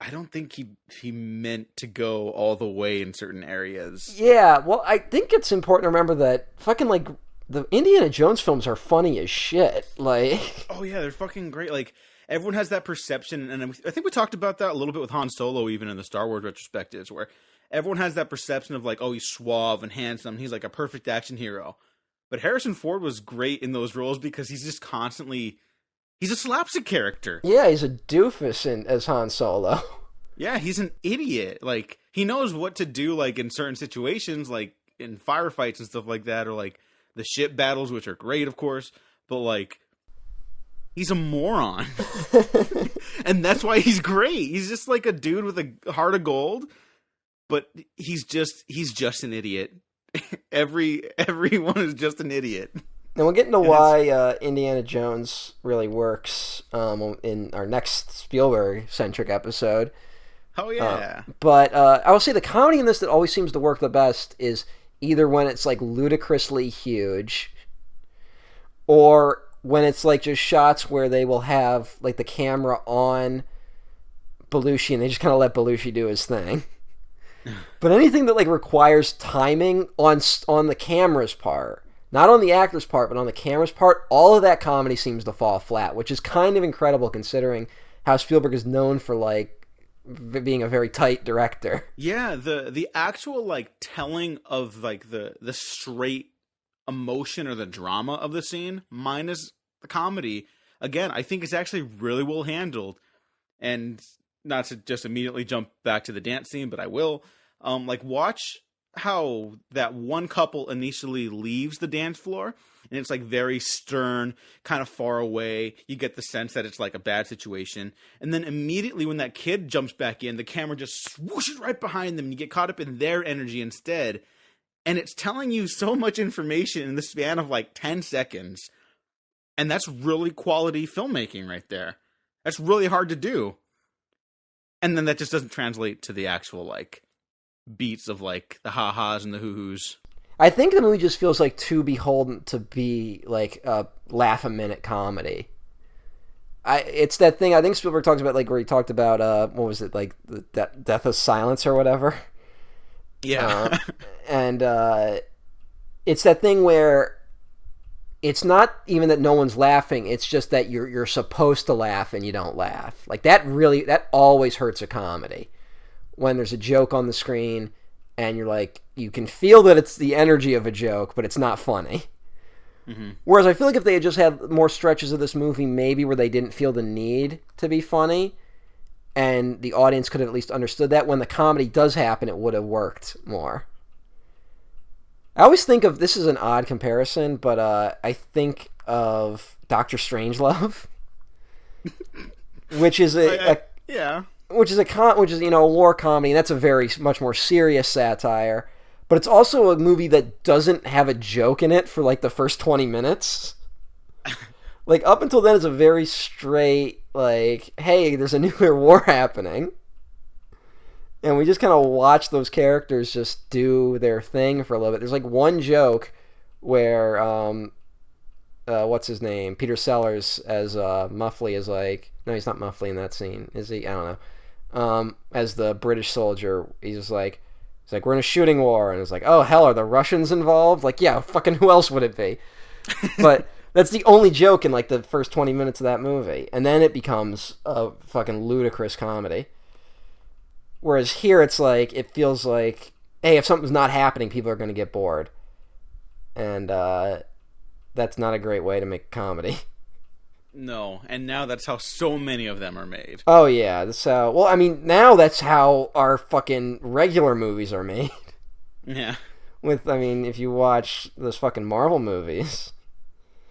I don't think he meant to go all the way in certain areas. Yeah, well, I think it's important to remember that fucking, like, the Indiana Jones films are funny as shit. Like, oh yeah, they're fucking great. Like, everyone has that perception, and I think we talked about that a little bit with Han Solo, even in the Star Wars retrospectives, where everyone has that perception of, like, oh, he's suave and handsome, he's like a perfect action hero. But Harrison Ford was great in those roles because he's just constantly, he's a slapstick character. yeah, he's a doofus as Han Solo. Yeah, he's an idiot. Like, he knows what to do, like, in certain situations, like in firefights and stuff like that, or like the ship battles, which are great, of course. But, like, he's a moron. And that's why he's great. He's just like a dude with a heart of gold, but he's just an idiot. Everyone is just an idiot. And we'll get into why Indiana Jones really works in our next Spielberg-centric episode. Oh, yeah. But I will say the comedy in this that always seems to work the best is either when it's, like, ludicrously huge, or when it's, like, just shots where they will have, like, the camera on Belushi and they just kind of let Belushi do his thing. But anything that, like, requires timing on the camera's part, not on the actor's part, but on the camera's part, all of that comedy seems to fall flat, which is kind of incredible considering how Spielberg is known for, like, being a very tight director. Yeah, the actual, like, telling of, like, the straight emotion or the drama of the scene minus the comedy, again, I think it's actually really well handled. And not to just immediately jump back to the dance scene, but I will. Like, watch how that one couple initially leaves the dance floor, and it's, like, very stern, kind of far away. You get the sense that it's, like, a bad situation. And then immediately when that kid jumps back in, the camera just swooshes right behind them, and you get caught up in their energy instead. And it's telling you so much information in the span of, like, 10 seconds. And that's really quality filmmaking right there. That's really hard to do. And then that just doesn't translate to the actual, like, beats of, like, the ha-has and the hoo-hoos. I think the movie just feels, like, too beholden to be, like, a laugh-a-minute comedy. It's that thing, I think Spielberg talks about, like, where he talked about, what was it, like, the Death of Silence or whatever? Yeah. And it's that thing where it's not even that no one's laughing, it's just that you're supposed to laugh and you don't laugh. Like, that always hurts a comedy. When there's a joke on the screen and you're like, you can feel that it's the energy of a joke, but it's not funny. Mm-hmm. Whereas I feel like if they had just had more stretches of this movie, maybe where they didn't feel the need to be funny, and the audience could have at least understood that, when the comedy does happen, it would have worked more. I always think of, this is an odd comparison, but I think of Dr. Strangelove, which is yeah. Which is a war comedy, and that's a very much more serious satire. But it's also a movie that doesn't have a joke in it for, like, the first 20 minutes. Like, up until then, it's a very straight, like, hey, there's a nuclear war happening. And we just kind of watch those characters just do their thing for a little bit. There's, like, one joke where, what's his name? Peter Sellers as Muffley is like, no, he's not Muffley in that scene, is he? I don't know. As the British soldier, he's like, we're in a shooting war, and it's like, oh hell, are the Russians involved? Like, yeah, fucking who else would it be? But that's the only joke in, like, the first 20 minutes of that movie, and then it becomes a fucking ludicrous comedy. Whereas here, it's like, it feels like, hey, if something's not happening, people are going to get bored, and that's not a great way to make comedy. No, and now that's how so many of them are made. Oh, yeah. That's how... Well, I mean, now that's how our fucking regular movies are made. Yeah. If you watch those fucking Marvel movies.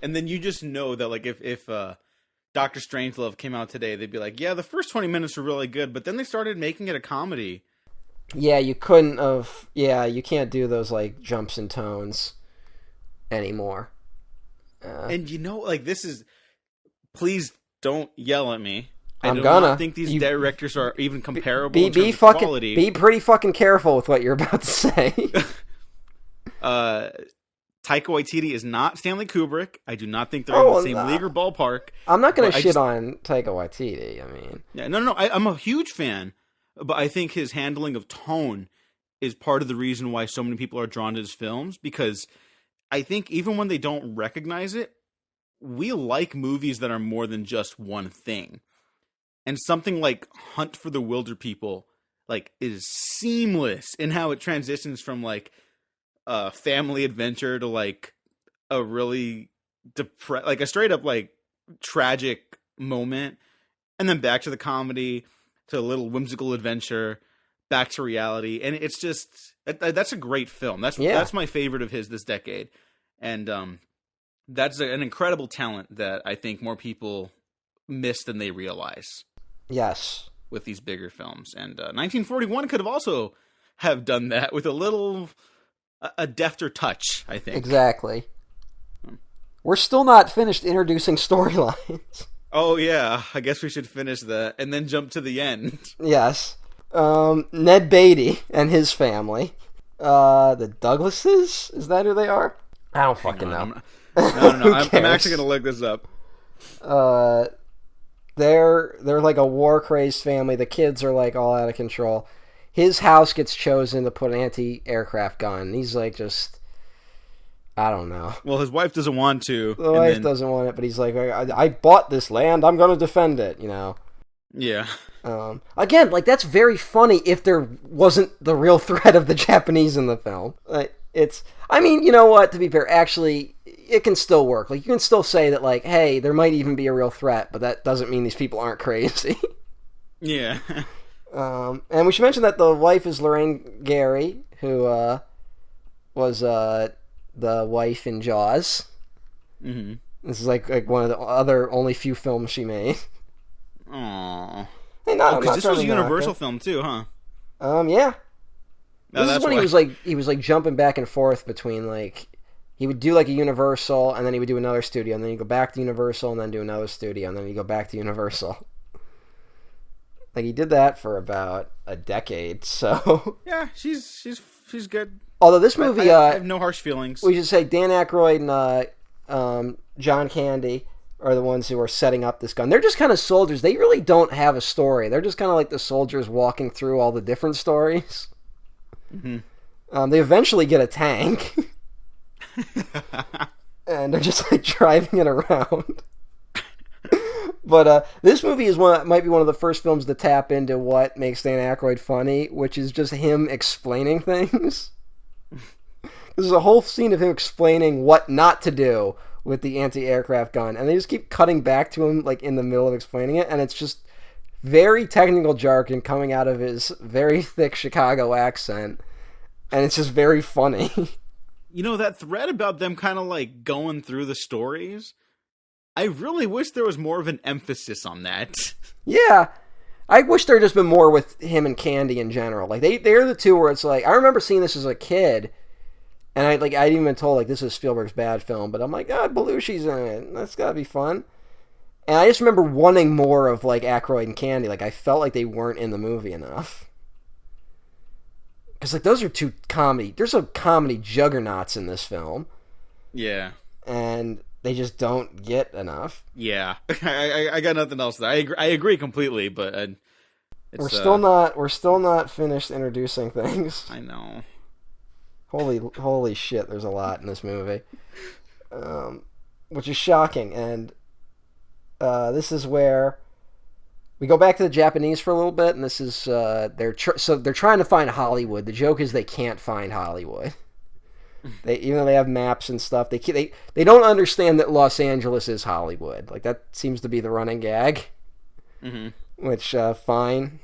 And then you just know that, like, if Dr. Strangelove came out today, they'd be like, yeah, the first 20 minutes were really good, but then they started making it a comedy. Yeah, you couldn't have. Yeah, you can't do those like jumps and tones anymore. And like, this is. Please don't yell at me. I I'm do gonna. not think these directors are even comparable in terms be of fucking quality. be pretty fucking careful with what you're about to say. Taika Waititi is not Stanley Kubrick. I do not think they're in the same league or ballpark. I'm not gonna shit on Taika Waititi. I mean, yeah, no. I'm a huge fan, but I think his handling of tone is part of the reason why so many people are drawn to his films. Because I think even when they don't recognize it, we like movies that are more than just one thing. And something like Hunt for the Wilder People, like, is seamless in how it transitions from like a family adventure to like a really like a straight up like tragic moment, and then back to the comedy, to a little whimsical adventure, back to reality. And it's just that's a great film. That's my favorite of his this decade. And that's an incredible talent that I think more people miss than they realize. Yes. With these bigger films. And 1941 could have also have done that with a defter touch, I think. Exactly. We're still not finished introducing storylines. Oh, yeah. I guess we should finish that and then jump to the end. Yes. Ned Beatty and his family. The Douglases? Is that who they are? I don't fucking know. No. I'm actually going to look this up. They're like a war-crazed family. The kids are like all out of control. His house gets chosen to put an anti-aircraft gun. He's like just, I don't know. Well, his wife doesn't want to. The wife doesn't want it, but he's like, I bought this land. I'm going to defend it, you know. Yeah. Again, like, that's very funny if there wasn't the real threat of the Japanese in the film. I mean, you know what, to be fair, actually, it can still work. Like, you can still say that, like, hey, there might even be a real threat, but that doesn't mean these people aren't crazy. Yeah. And we should mention that the wife is Lorraine Gary, who was the wife in Jaws. Mm-hmm. This is like one of the other only few films she made. Aww. Hey, because this was a Universal film too, huh? Yeah. No, this is when he was like jumping back and forth between, like, he would do like a Universal, and then he would do another studio, and then he'd go back to Universal, and then do another studio, and then he'd go back to Universal. Like, he did that for about a decade, so... Yeah, she's good. Although this movie... I have no harsh feelings. We should say Dan Aykroyd and John Candy are the ones who are setting up this gun. They're just kind of soldiers. They really don't have a story. They're just kind of like the soldiers walking through all the different stories. Mm-hmm. They eventually get a tank. And they're just like driving it around. But this movie might be one of the first films to tap into what makes Dan Aykroyd funny, which is just him explaining things. There's a whole scene of him explaining what not to do with the anti-aircraft gun, and they just keep cutting back to him like in the middle of explaining it, and it's just very technical jargon coming out of his very thick Chicago accent, and it's just very funny. You know, that thread about them kind of like going through the stories, I really wish there was more of an emphasis on that. Yeah. I wish there had just been more with him and Candy in general. Like, they're the two where it's like, I remember seeing this as a kid, and I'd even been told, like, this is Spielberg's bad film, but I'm like, Belushi's in it. That's gotta be fun. And I just remember wanting more of, like, Aykroyd and Candy. Like, I felt like they weren't in the movie enough. Because, like, those are two comedy... There's some comedy juggernauts in this film. Yeah. And they just don't get enough. Yeah. I got nothing else there. I agree completely, but... We're still not finished introducing things. I know. Holy shit, there's a lot in this movie. Which is shocking, and this is where we go back to the Japanese for a little bit, and this is they're trying to find Hollywood. The joke is they can't find Hollywood. Even though they have maps and stuff, they don't understand that Los Angeles is Hollywood. Like, that seems to be the running gag. Mm-hmm. Which fine.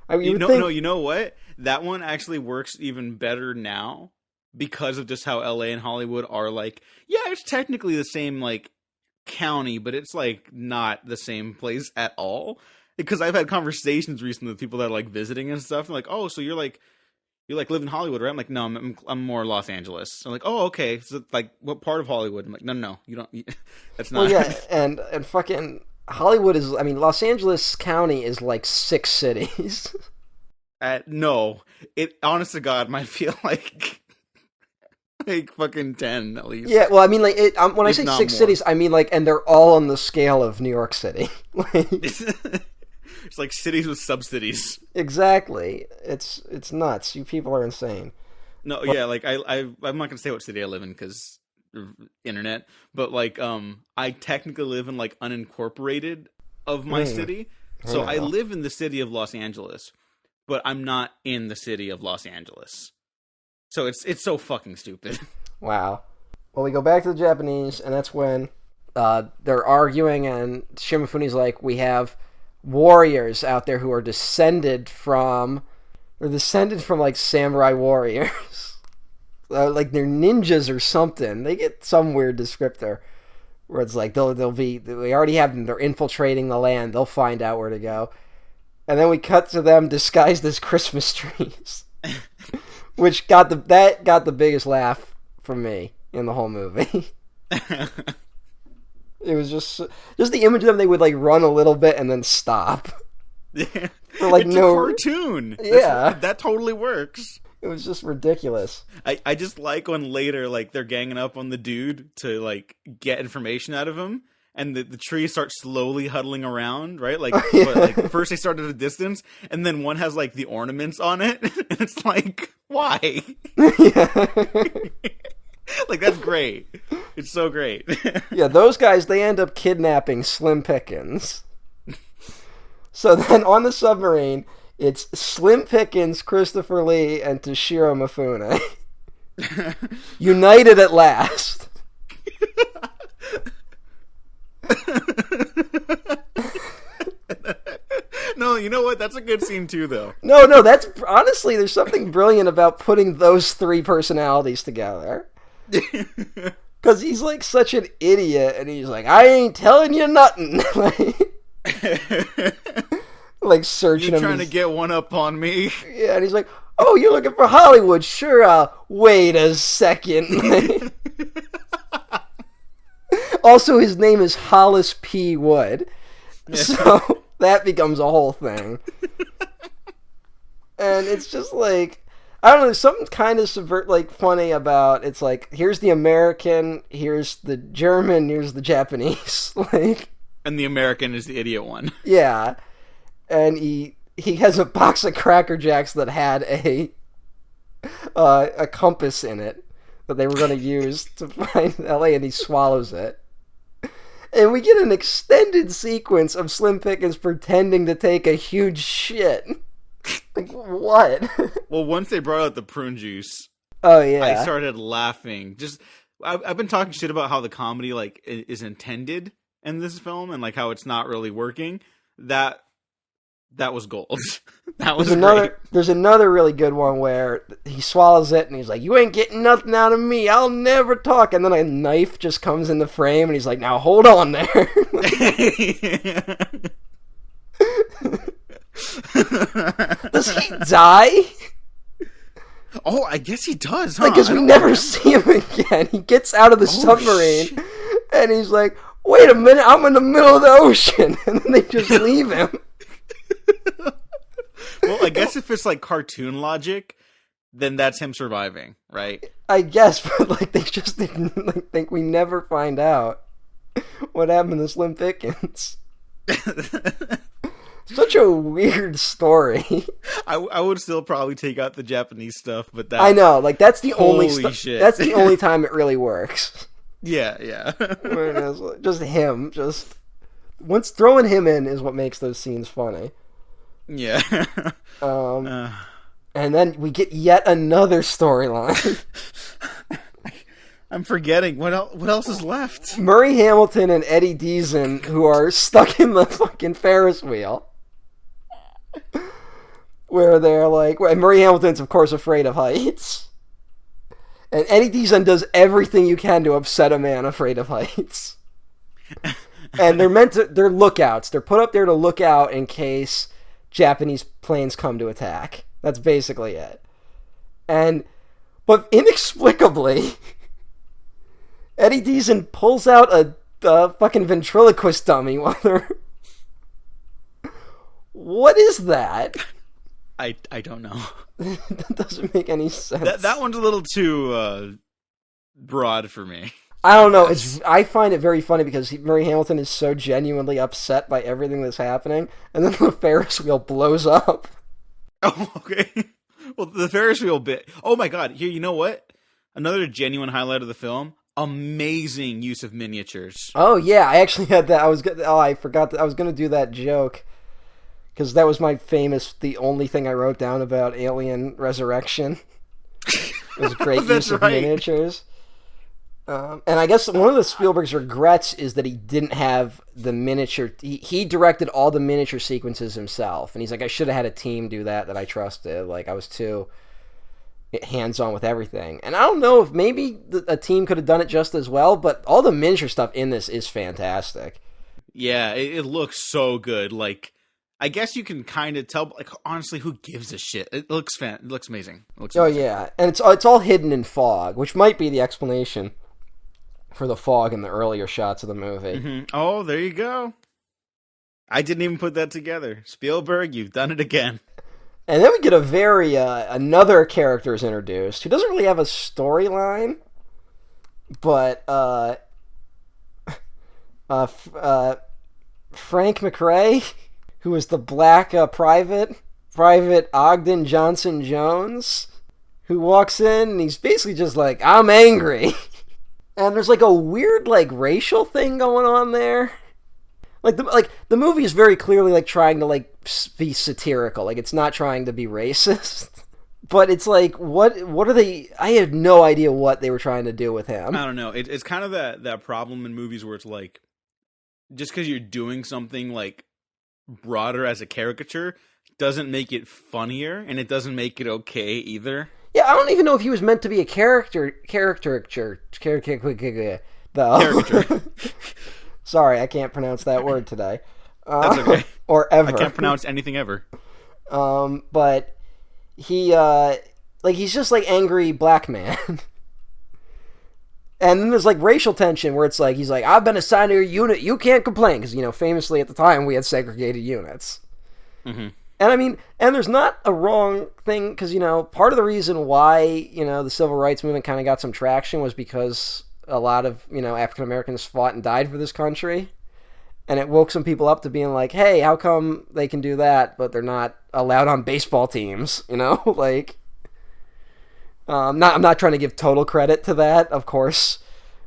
I mean, you know what? That one actually works even better now because of just how LA and Hollywood are like. Yeah, it's technically the same like county, but it's like not the same place at all. Because I've had conversations recently with people that are like visiting and stuff. And like, oh, so you live in Hollywood, right? I'm like, no, I'm more Los Angeles. I'm like, oh, okay. So like, what part of Hollywood? I'm like, no, you don't. That's not. Well, yeah, and fucking Hollywood is. I mean, Los Angeles County is like 6 cities. No, it honest to God might feel like fucking 10 at least. Yeah, well, I mean, like when I say 6 more. cities, I mean like, and they're all on the scale of New York City. It's like cities with sub-cities. Exactly. It's nuts. You people are insane. No, yeah, like I'm not gonna say what city I live in because internet, but like I technically live in like unincorporated of my city, so I live in the city of Los Angeles, but I'm not in the city of Los Angeles. So it's so fucking stupid. Wow. Well, we go back to the Japanese, and that's when they're arguing, and Shimafune's like, we have warriors out there who are descended from like samurai warriors. Like they're ninjas or something. They get some weird descriptor where it's like we already have them. They're infiltrating the land. They'll find out where to go. And then we cut to them disguised as Christmas trees, which got the biggest laugh from me in the whole movie. It was just the image of them. They would like run a little bit and then stop. Yeah. For, like, it's no a cartoon. Yeah, that totally works. It was just ridiculous. I just like when later like they're ganging up on the dude to like get information out of him, and the trees start slowly huddling around, right? Like, but, like first they start at a distance, and then one has like the ornaments on it, and it's like, why? Yeah. Like, that's great. It's so great. Yeah, those guys, they end up kidnapping Slim Pickens. So then on the submarine, it's Slim Pickens, Christopher Lee, and Toshiro Mifune. United at last. No, you know what? That's a good scene too, though. No, that's honestly, there's something brilliant about putting those 3 personalities together. Because he's like such an idiot, and he's like, I ain't telling you nothing. Like searching him. You trying to get one up on me? Yeah, and he's like, oh, you're looking for Hollywood? Sure, wait a second. Also, his name is Hollis P. Wood. So that becomes a whole thing. And it's just like, I don't know, there's something kind of funny about, it's like, here's the American, here's the German, here's the Japanese. Like, and the American is the idiot one. Yeah. And he has a box of Cracker Jacks that had a compass in it that they were going to use to find LA, and he swallows it. And we get an extended sequence of Slim Pickens pretending to take a huge shit. Like, what? Well, once they brought out the prune juice, oh yeah, I started laughing. Just I've been talking shit about how the comedy like is intended in this film, and like how it's not really working. That was gold. That was great. There's another really good one where he swallows it and he's like, you ain't getting nothing out of me, I'll never talk. And then a knife just comes in the frame and he's like, now hold on there. Does he die? Oh, I guess he does, huh? Like, because we never see him again. He gets out of the submarine and he's like, wait a minute, I'm in the middle of the ocean. And then they just leave him. Well, I guess if it's like cartoon logic, then that's him surviving, right? I guess, but like they just didn't like think we never find out what happened to Slim Pickens. Such a weird story. I would still probably take out the Japanese stuff, but that I know, like that's the only shit. That's the only time it really works. Yeah. Just him, once throwing him in is what makes those scenes funny. Yeah. And then we get yet another storyline. I'm forgetting what else is left. Murray Hamilton and Eddie Deason, who are stuck in the fucking Ferris wheel, where they're like, and Murray Hamilton's of course afraid of heights, and Eddie Deason does everything you can to upset a man afraid of heights. And they're lookouts. They're put up there to look out in case Japanese planes come to attack. That's basically it. But inexplicably, Eddie Deason pulls out a fucking ventriloquist dummy while they're... What is that? I don't know. That doesn't make any sense. That one's a little too broad for me. I don't know. I find it very funny because Murray Hamilton is so genuinely upset by everything that's happening, and then the Ferris wheel blows up. Oh, okay. Well, the Ferris wheel bit. Oh my god! Here, you know what? Another genuine highlight of the film: amazing use of miniatures. Oh yeah, I actually had that. I forgot that I was going to do that joke because that was the only thing I wrote down about Alien Resurrection. It was great use of miniatures. And I guess one of the Spielberg's regrets is that he didn't have the miniature... He directed all the miniature sequences himself. And he's like, I should have had a team do that I trusted. Like, I was too hands-on with everything. And I don't know if maybe a team could have done it just as well, but all the miniature stuff in this is fantastic. Yeah, it looks so good. Like, I guess you can kind of tell, like, honestly, who gives a shit? It looks amazing. Yeah. And it's all hidden in fog, which might be the explanation for the fog in the earlier shots of the movie. Mm-hmm. Oh, there you go. I didn't even put that together. Spielberg, you've done it again. And then we get another character is introduced who doesn't really have a storyline, but Frank McRae, who is the black Private Ogden Johnson Jones, who walks in and he's basically just like, I'm angry. And there's like a weird like racial thing going on there. Like the movie is very clearly like trying to like be satirical. Like it's not trying to be racist. But it's like what are they? I had no idea what they were trying to do with him. I don't know. It's kind of that problem in movies where it's like just because you're doing something like broader as a caricature doesn't make it funnier, and it doesn't make it okay either. Yeah, I don't even know if he was meant to be a caricature. Sorry, I can't pronounce that word today. That's okay. Or ever. I can't pronounce anything ever. But he, he's just like angry black man. And then there's like racial tension where it's like, he's like, I've been assigned to your unit, you can't complain. Because, famously at the time we had segregated units. Mm-hmm. And I mean, and there's not a wrong thing, because, part of the reason why, the civil rights movement kind of got some traction was because a lot of, African Americans fought and died for this country. And it woke some people up to being like, hey, how come they can do that, but they're not allowed on baseball teams, Like, I'm not trying to give total credit to that, of course.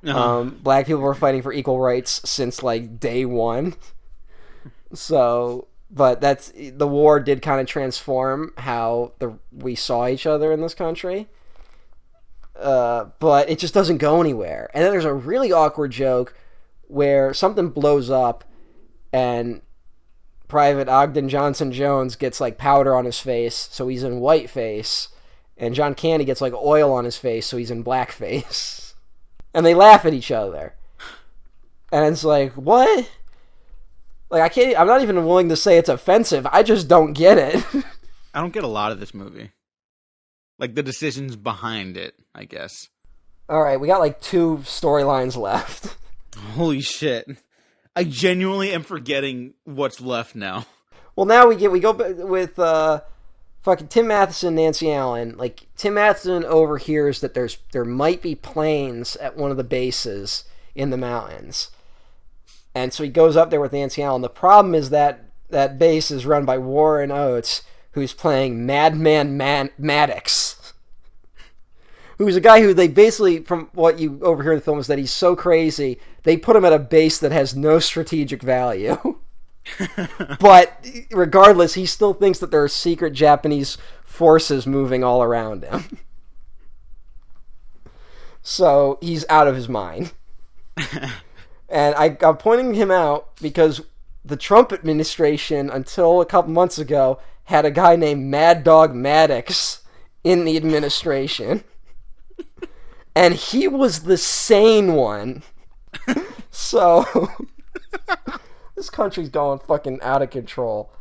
Uh-huh. Black people were fighting for equal rights since, like, day one. So... But the war did kind of transform how we saw each other in this country. But it just doesn't go anywhere. And then there's a really awkward joke where something blows up and Private Ogden Johnson Jones gets like powder on his face, so he's in whiteface. And John Candy gets like oil on his face, so he's in blackface. And they laugh at each other. And it's like, what? Like, I'm not even willing to say it's offensive. I just don't get it. I don't get a lot of this movie. Like, the decisions behind it, I guess. Alright, we got like 2 storylines left. Holy shit. I genuinely am forgetting what's left now. Well, now we go with, fucking Tim Matheson, Nancy Allen. Like, Tim Matheson overhears that there might be planes at one of the bases in the mountains. And so he goes up there with Nancy Allen. The problem is that base is run by Warren Oates, who's playing Madman Maddox, who's a guy who they basically, from what you overhear in the film, is that he's so crazy, they put him at a base that has no strategic value. But regardless, he still thinks that there are secret Japanese forces moving all around him. So he's out of his mind. And I'm pointing him out because the Trump administration, until a couple months ago, had a guy named Mad Dog Maddox in the administration. And he was the sane one. So, this country's going fucking out of control.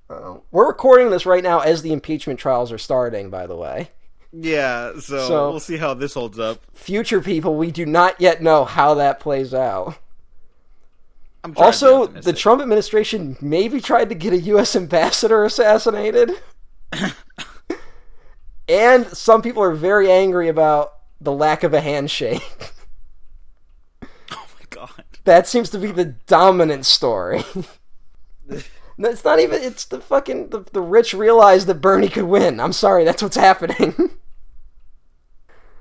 We're recording this right now as the impeachment trials are starting, by the way. Yeah, so we'll see how this holds up. Future people, we do not yet know how that plays out. Also, the Trump administration maybe tried to get a U.S. ambassador assassinated. And some people are very angry about the lack of a handshake. Oh my god. That seems to be the dominant story. It's not even, it's the fucking, the rich realize that Bernie could win. I'm sorry, that's what's happening.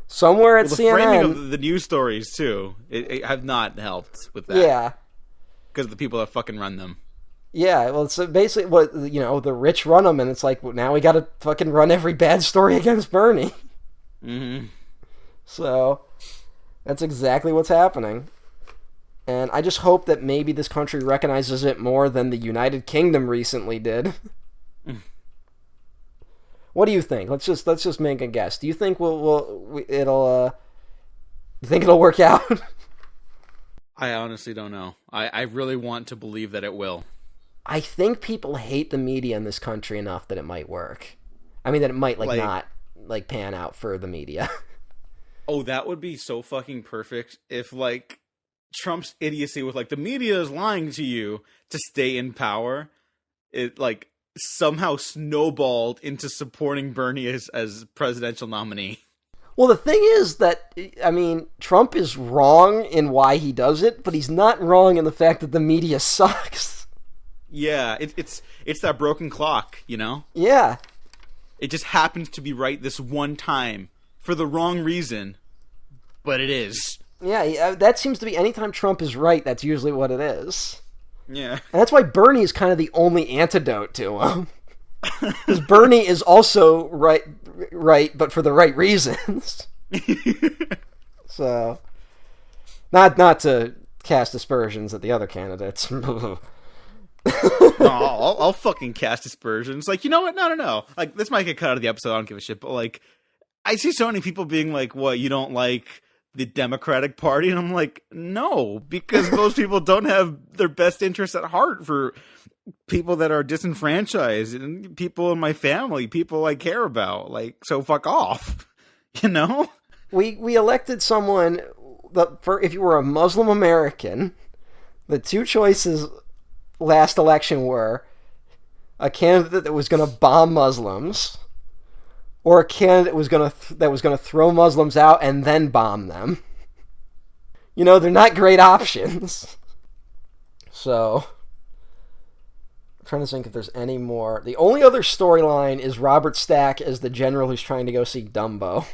Somewhere at the CNN. Framing of the news stories, too, it have not helped with that. Yeah. Because of the people that fucking run them. Yeah, well, it's basically what, the rich run them, and it's like, well, now we gotta fucking run every bad story against Bernie. Mm-hmm. So, that's exactly what's happening. And I just hope that maybe this country recognizes it more than the United Kingdom recently did. What do you think? Let's just make a guess. Do you think you think it'll work out? I honestly don't know. I really want to believe that it will. I think people hate the media in this country enough that it might work. I mean, that it might not pan out for the media. Oh, that would be so fucking perfect if Trump's idiocy with the media is lying to you to stay in power, it somehow snowballed into supporting Bernie as presidential nominee. Well, the thing is that, I mean, Trump is wrong in why he does it, but he's not wrong in the fact that the media sucks. Yeah, it's that broken clock, Yeah. It just happens to be right this one time for the wrong reason, but it is. Yeah, that seems to be anytime Trump is right, that's usually what it is. Yeah. And that's why Bernie is kind of the only antidote to him. Because Bernie is also right, but for the right reasons. So, not to cast aspersions at the other candidates. No, I'll fucking cast aspersions. You know what? No. This might get cut out of the episode. I don't give a shit. But I see so many people being what, you don't like the Democratic Party? And I'm like, no, because those people don't have their best interests at heart for people that are disenfranchised and people in my family, people I care about. So fuck off. We elected someone if you were a Muslim American, the two choices last election were a candidate that was going to bomb Muslims, or a candidate that was going to throw Muslims out and then bomb them. They're not great options. So, I'm trying to think if there's any more. The only other storyline is Robert Stack as the general who's trying to go see Dumbo.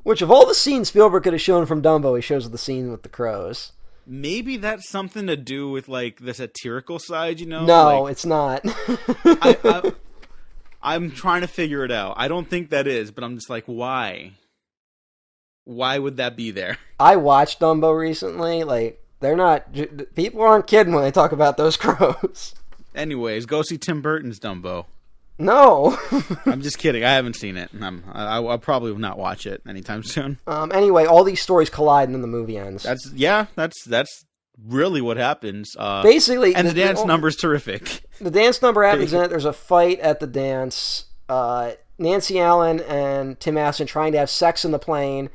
Which, of all the scenes Spielberg could have shown from Dumbo, he shows the scene with the crows. Maybe that's something to do with the satirical side, No, it's not. I'm trying to figure it out. I don't think that is, but I'm just why? Why would that be there? I watched Dumbo recently. They're not... People aren't kidding when they talk about those crows. Anyways, go see Tim Burton's Dumbo. No. I'm just kidding. I haven't seen it. I'll probably not watch it anytime soon. Anyway, all these stories collide and then the movie ends. That's really what happens. Basically, and the dance number's terrific. The dance number happens in it. There's a fight at the dance. Nancy Allen and Tim Aston trying to have sex in the plane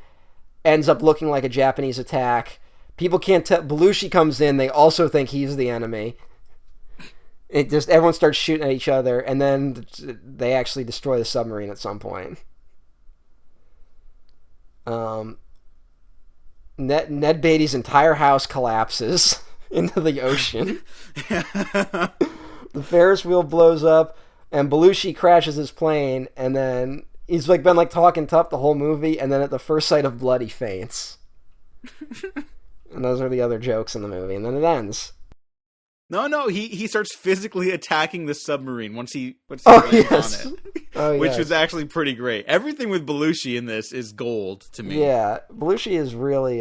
ends up looking like a Japanese attack. People can't tell. Belushi comes in. They also think he's the enemy. Everyone starts shooting at each other, and then they actually destroy the submarine at some point. Ned Beatty's entire house collapses into the ocean. The Ferris wheel blows up, and Belushi crashes his plane, and then he's been talking tough the whole movie, and then at the first sight of blood, he faints. And those are the other jokes in the movie, and then it ends. No, he starts physically attacking the submarine once he lands on it. Which was actually pretty great. Everything with Belushi in this is gold to me. Yeah, Belushi is really...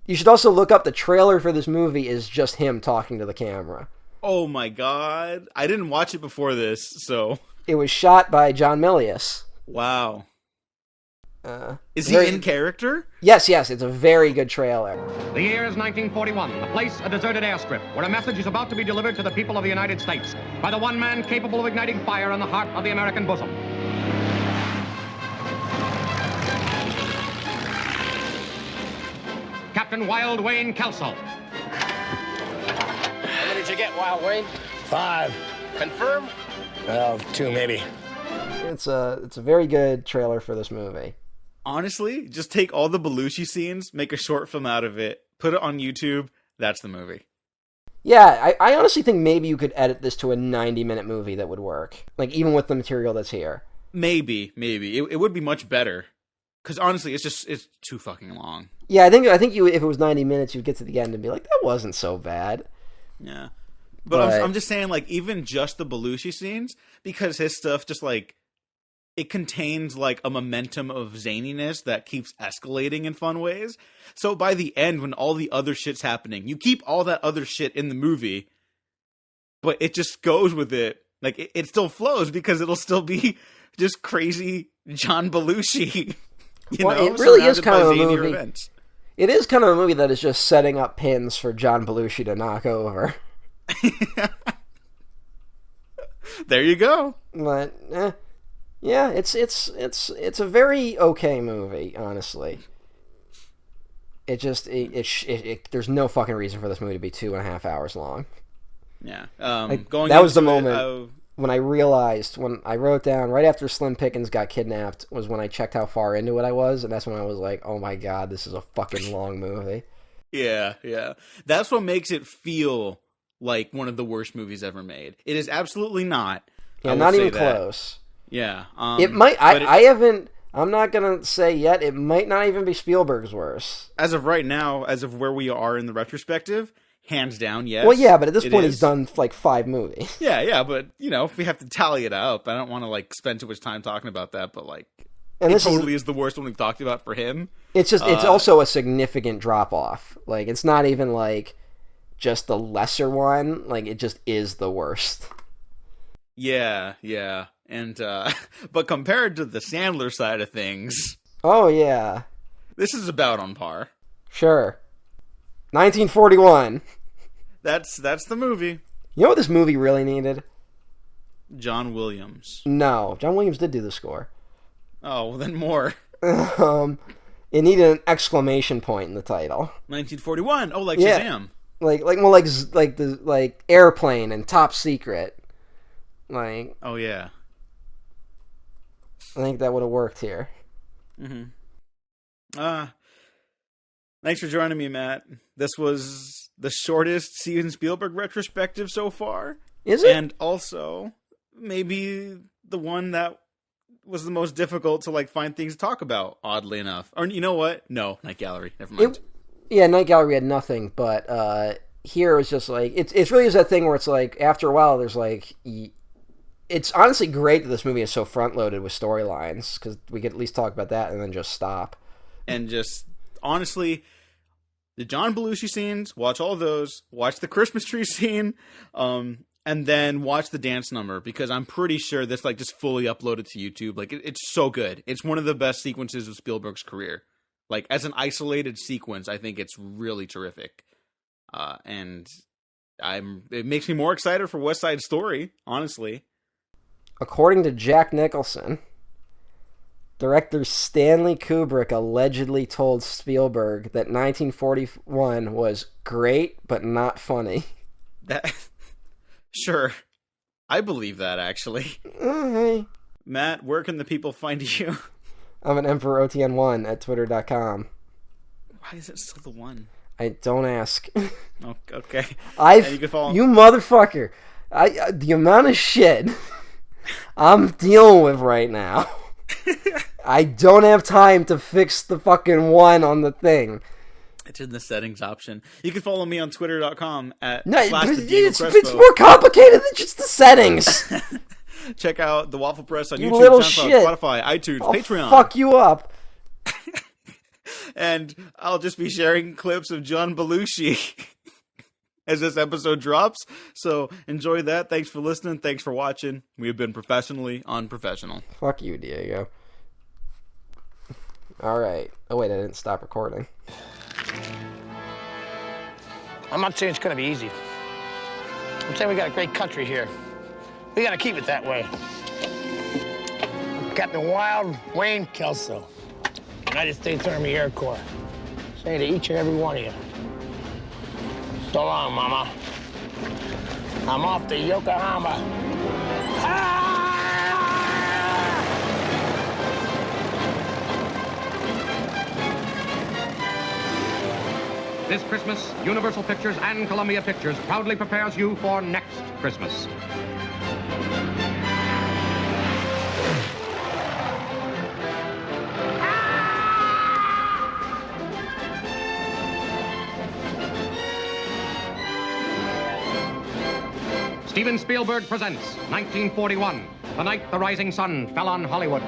You should also look up the trailer for this movie is just him talking to the camera. Oh my god. I didn't watch it before this, so... It was shot by John Milius. Wow. Is he in character? Yes, it's a very good trailer. The year is 1941. The place, a deserted airstrip, where a message is about to be delivered to the people of the United States by the one man capable of igniting fire in the heart of the American bosom. Captain Wild Wayne Kelso. How many did you get, Wild Wayne? 5. Confirm? Well, 2 maybe. It's a very good trailer for this movie. Honestly, just take all the Belushi scenes, make a short film out of it, put it on YouTube. That's the movie. Yeah, I honestly think maybe you could edit this to a 90-minute movie that would work. Like, even with the material that's here. Maybe. It would be much better. Because honestly, it's too fucking long. Yeah, I think you if it was 90 minutes, you'd get to the end and be like, that wasn't so bad. Yeah. But I'm just saying, like, even just the Belushi scenes, because his stuff just, like, it contains, like, a momentum of zaniness that keeps escalating in fun ways. So by the end, when all the other shit's happening, you keep all that other shit in the movie, but it just goes with it. Like, it still flows because it'll still be just crazy John Belushi. You know, it really is surrounded kind by of a zanier movie. events. It is kind of a movie that is just setting up pins for John Belushi to knock over. There you go. But yeah, it's a very okay movie, honestly. It just there's no fucking reason for this movie to be 2.5 hours long. Yeah. That was the moment when I realized, when I wrote down right after Slim Pickens got kidnapped, was when I checked how far into it I was, and that's when I was like, oh my god, this is a fucking long movie. Yeah. That's what makes it feel like one of the worst movies ever made. It is absolutely not. Yeah, not even close. Yeah. It might. I'm not gonna say yet. It might not even be Spielberg's worst. As of right now, as of where we are in the retrospective, hands down, yes. Well, yeah, but at this point, he's done like 5 movies. Yeah, but you know, if we have to tally it up, I don't want to like spend too much time talking about that. But like, and it totally is the worst one we've talked about for him. It's just, it's also a significant drop off. Like, it's not even like just the lesser one. Like, it just is the worst. Yeah. And, but compared to the Sandler side of things... Oh, yeah. This is about on par. Sure. 1941. That's the movie. You know what this movie really needed? John Williams. No. John Williams did do the score. Oh, well, then more. It needed an exclamation point in the title. 1941. Oh, like Shazam. Like Airplane and Top Secret. Like... Oh, yeah. I think that would have worked here. Mm-hmm. Thanks for joining me, Matt. This was the shortest Steven Spielberg retrospective so far. Is it? And also, maybe the one that was the most difficult to like find things to talk about, oddly enough. Or you know what? No, Night Gallery. Never mind. Night Gallery had nothing, but here it was just like... It's really is that thing where it's like, after a while, there's like... It's honestly great that this movie is so front-loaded with storylines, because we could at least talk about that and then just stop. And just, honestly, the John Belushi scenes, watch all those, watch the Christmas tree scene, and then watch the dance number, because I'm pretty sure this like just fully uploaded to YouTube. Like, it's so good. It's one of the best sequences of Spielberg's career. Like, as an isolated sequence, I think it's really terrific. And it makes me more excited for West Side Story, honestly. According to Jack Nicholson, director Stanley Kubrick allegedly told Spielberg that 1941 was great but not funny. Sure. I believe that, actually. Hey. Matt, where can the people find you? I'm an EmperorOTN1 at twitter.com. Why is it still the one? I don't ask. Oh, okay. You motherfucker. The amount of shit I'm dealing with right now. I don't have time to fix the fucking one on the thing. It's in the settings option. You can follow me on twitter.com at it's more complicated than just the settings. Check out the Waffle Press on you YouTube, little SoundCloud, shit. Spotify, iTunes, I'll Patreon. Fuck you up. And I'll just be sharing clips of John Belushi as this episode drops. So enjoy that. Thanks for listening. Thanks for watching. We have been professionally unprofessional. Fuck you, Diego. All right. Oh, wait, I didn't stop recording. I'm not saying it's gonna be easy. I'm saying we got a great country here. We gotta keep it that way. Captain Wild Wayne Kelso, United States Army Air Corps. Say to each and every one of you, so long, Mama. I'm off to Yokohama. Ah! This Christmas, Universal Pictures and Columbia Pictures proudly prepares you for next Christmas. Steven Spielberg presents 1941, the night the rising sun fell on Hollywood.